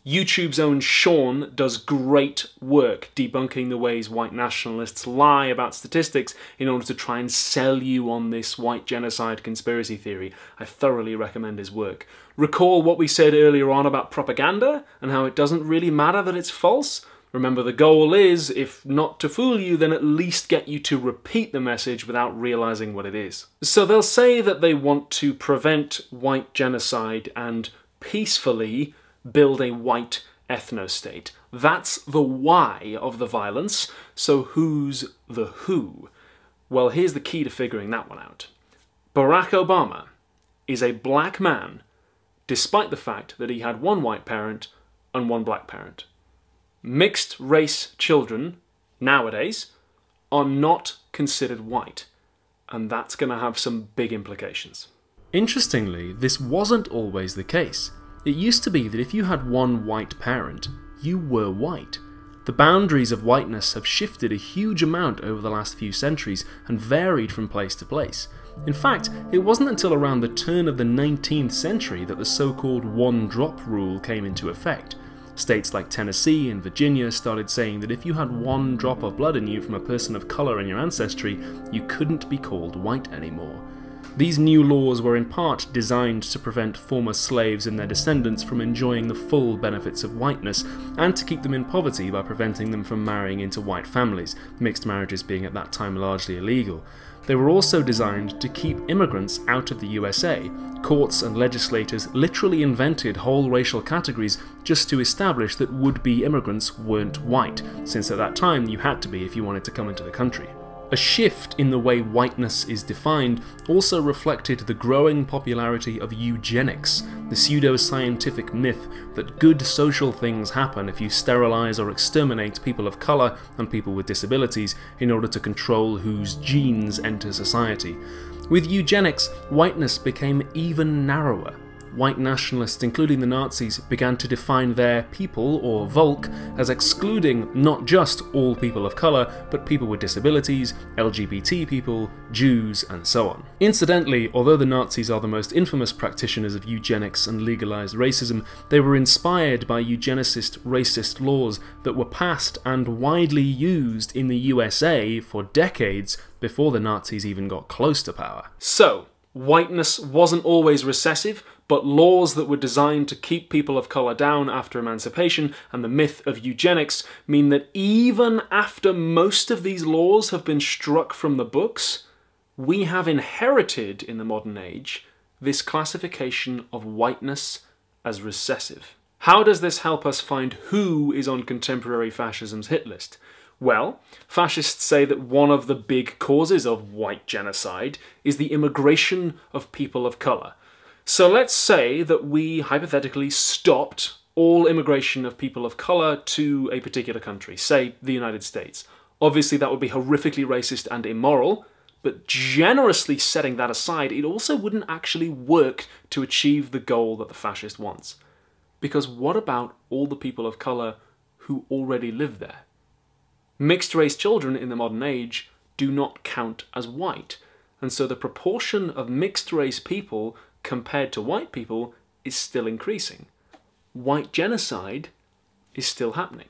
YouTube's own Sean does great work debunking the ways white nationalists lie about statistics in order to try and sell you on this white genocide conspiracy theory. I thoroughly recommend his work. Recall what we said earlier on about propaganda and how it doesn't really matter that it's false? Remember, the goal is, if not to fool you, then at least get you to repeat the message without realizing what it is. So they'll say that they want to prevent white genocide and peacefully build a white ethno-state. That's the why of the violence, so who's the who? Well, here's the key to figuring that one out. Barack Obama is a black man, despite the fact that he had one white parent and one black parent. Mixed-race children, nowadays, are not considered white, and that's going to have some big implications. Interestingly, this wasn't always the case. It used to be that if you had one white parent, you were white. The boundaries of whiteness have shifted a huge amount over the last few centuries and varied from place to place. In fact, it wasn't until around the turn of the 19th century that the so-called one-drop rule came into effect. States like Tennessee and Virginia started saying that if you had one drop of blood in you from a person of colour in your ancestry, you couldn't be called white anymore. These new laws were in part designed to prevent former slaves and their descendants from enjoying the full benefits of whiteness, and to keep them in poverty by preventing them from marrying into white families, mixed marriages being at that time largely illegal. They were also designed to keep immigrants out of the USA. Courts and legislators literally invented whole racial categories just to establish that would-be immigrants weren't white, since at that time you had to be if you wanted to come into the country. A shift in the way whiteness is defined also reflected the growing popularity of eugenics, the pseudo-scientific myth that good social things happen if you sterilize or exterminate people of color and people with disabilities in order to control whose genes enter society. With eugenics, whiteness became even narrower. White nationalists, including the Nazis, began to define their people, or Volk, as excluding not just all people of colour, but people with disabilities, LGBT people, Jews, and so on. Incidentally, although the Nazis are the most infamous practitioners of eugenics and legalised racism, they were inspired by eugenicist racist laws that were passed and widely used in the USA for decades before the Nazis even got close to power. So, whiteness wasn't always recessive, but laws that were designed to keep people of colour down after emancipation and the myth of eugenics mean that even after most of these laws have been struck from the books, we have inherited in the modern age this classification of whiteness as recessive. How does this help us find who is on contemporary fascism's hit list? Well, fascists say that one of the big causes of white genocide is the immigration of people of colour. So let's say that we hypothetically stopped all immigration of people of colour to a particular country, say the United States. Obviously that would be horrifically racist and immoral, but generously setting that aside, it also wouldn't actually work to achieve the goal that the fascist wants. Because what about all the people of colour who already live there? Mixed-race children in the modern age do not count as white, and so the proportion of mixed-race people compared to white people is still increasing. White genocide is still happening.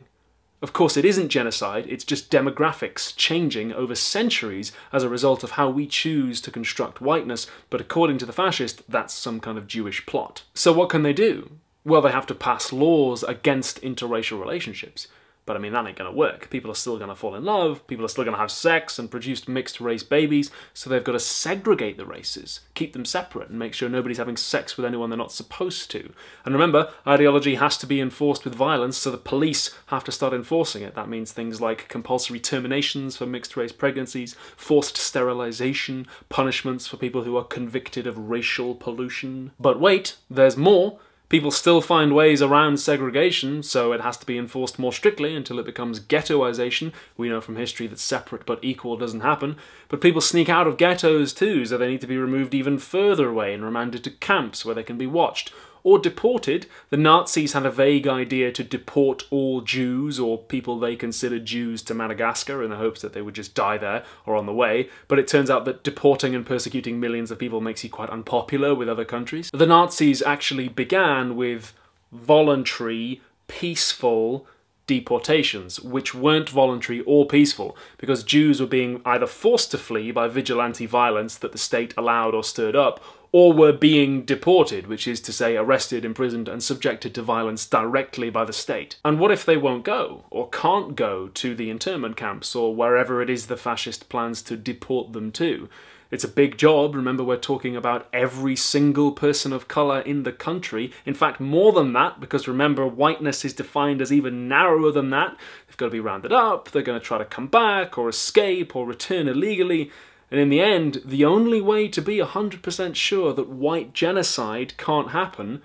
Of course, it isn't genocide, it's just demographics changing over centuries as a result of how we choose to construct whiteness, but according to the fascist, that's some kind of Jewish plot. So what can they do? Well, they have to pass laws against interracial relationships. But I mean, that ain't gonna work. People are still gonna fall in love, people are still gonna have sex and produce mixed-race babies, so they've got to segregate the races, keep them separate, and make sure nobody's having sex with anyone they're not supposed to. And remember, ideology has to be enforced with violence, so the police have to start enforcing it. That means things like compulsory terminations for mixed-race pregnancies, forced sterilization, punishments for people who are convicted of racial pollution. But wait, there's more. People still find ways around segregation, so it has to be enforced more strictly until it becomes ghettoization. We know from history that separate but equal doesn't happen. But people sneak out of ghettos too, so they need to be removed even further away and remanded to camps where they can be watched. Or deported. The Nazis had a vague idea to deport all Jews or people they considered Jews to Madagascar in the hopes that they would just die there or on the way, but it turns out that deporting and persecuting millions of people makes you quite unpopular with other countries. The Nazis actually began with voluntary, peaceful deportations, which weren't voluntary or peaceful, because Jews were being either forced to flee by vigilante violence that the state allowed or stirred up, or were being deported, which is to say arrested, imprisoned, and subjected to violence directly by the state. And what if they won't go, or can't go, to the internment camps, or wherever it is the fascist plans to deport them to? It's a big job. Remember, we're talking about every single person of colour in the country. In fact, more than that, because remember, whiteness is defined as even narrower than that. They've got to be rounded up, they're going to try to come back, or escape, or return illegally. And in the end, the only way to be 100% sure that white genocide can't happen,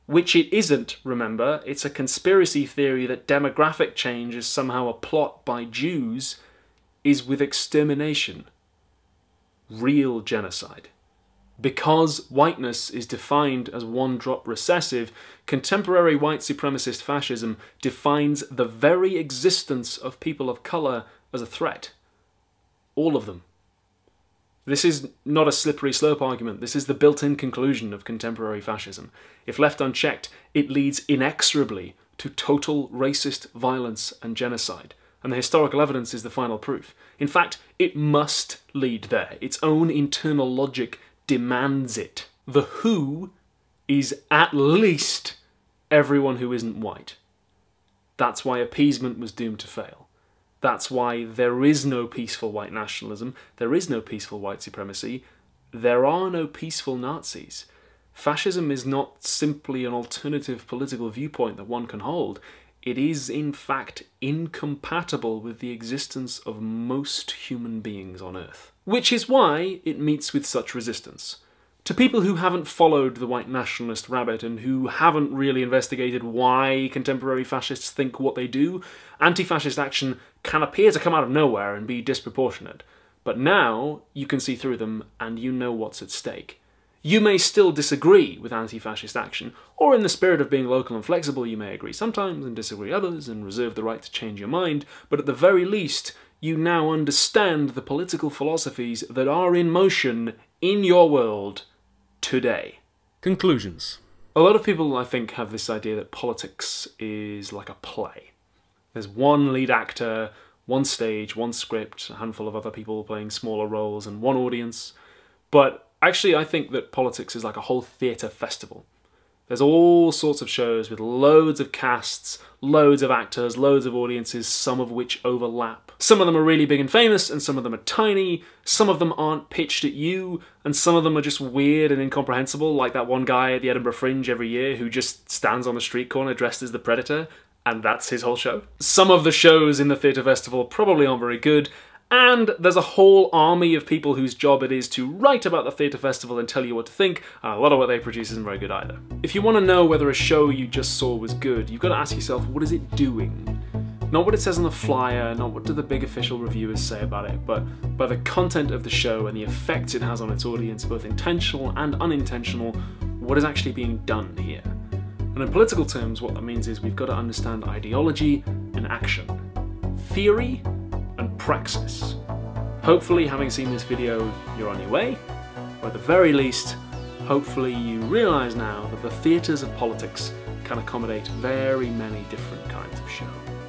which it isn't, remember, it's a conspiracy theory that demographic change is somehow a plot by Jews, is with extermination. Real genocide. Because whiteness is defined as one-drop recessive, contemporary white supremacist fascism defines the very existence of people of colour as a threat. All of them. This is not a slippery slope argument, this is the built-in conclusion of contemporary fascism. If left unchecked, it leads inexorably to total racist violence and genocide, and the historical evidence is the final proof. In fact, it must lead there. Its own internal logic demands it. The who is at least everyone who isn't white. That's why appeasement was doomed to fail. That's why there is no peaceful white nationalism, there is no peaceful white supremacy, there are no peaceful Nazis. Fascism is not simply an alternative political viewpoint that one can hold. It is, in fact, incompatible with the existence of most human beings on Earth. Which is why it meets with such resistance. To people who haven't followed the white nationalist rabbit and who haven't really investigated why contemporary fascists think what they do, anti-fascist action can appear to come out of nowhere and be disproportionate. But now you can see through them and you know what's at stake. You may still disagree with anti-fascist action, or in the spirit of being local and flexible you may agree sometimes and disagree others and reserve the right to change your mind, but at the very least you now understand the political philosophies that are in motion in your world today. Conclusions. A lot of people, I think, have this idea that politics is like a play. There's one lead actor, one stage, one script, a handful of other people playing smaller roles, and one audience. But actually, I think that politics is like a whole theatre festival. There's all sorts of shows with loads of casts, loads of actors, loads of audiences, some of which overlap. Some of them are really big and famous, and some of them are tiny. Some of them aren't pitched at you, and some of them are just weird and incomprehensible, like that one guy at the Edinburgh Fringe every year who just stands on a street corner dressed as the Predator, and that's his whole show. Some of the shows in the theatre festival probably aren't very good, and there's a whole army of people whose job it is to write about the theatre festival and tell you what to think, and a lot of what they produce isn't very good either. If you want to know whether a show you just saw was good, you've got to ask yourself, what is it doing? Not what it says on the flyer, not what do the big official reviewers say about it, but by the content of the show and the effects it has on its audience, both intentional and unintentional, what is actually being done here. And in political terms, what that means is we've got to understand ideology and action, theory and praxis. Hopefully, having seen this video, you're on your way, or at the very least, hopefully you realise now that the theatres of politics can accommodate very many different kinds of show.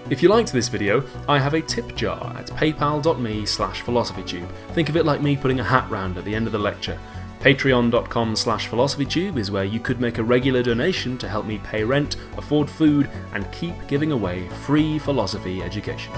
If you liked this video, I have a tip jar at paypal.me/philosophytube. Think of it like me putting a hat round at the end of the lecture. Patreon.com/philosophytube is where you could make a regular donation to help me pay rent, afford food, and keep giving away free philosophy education.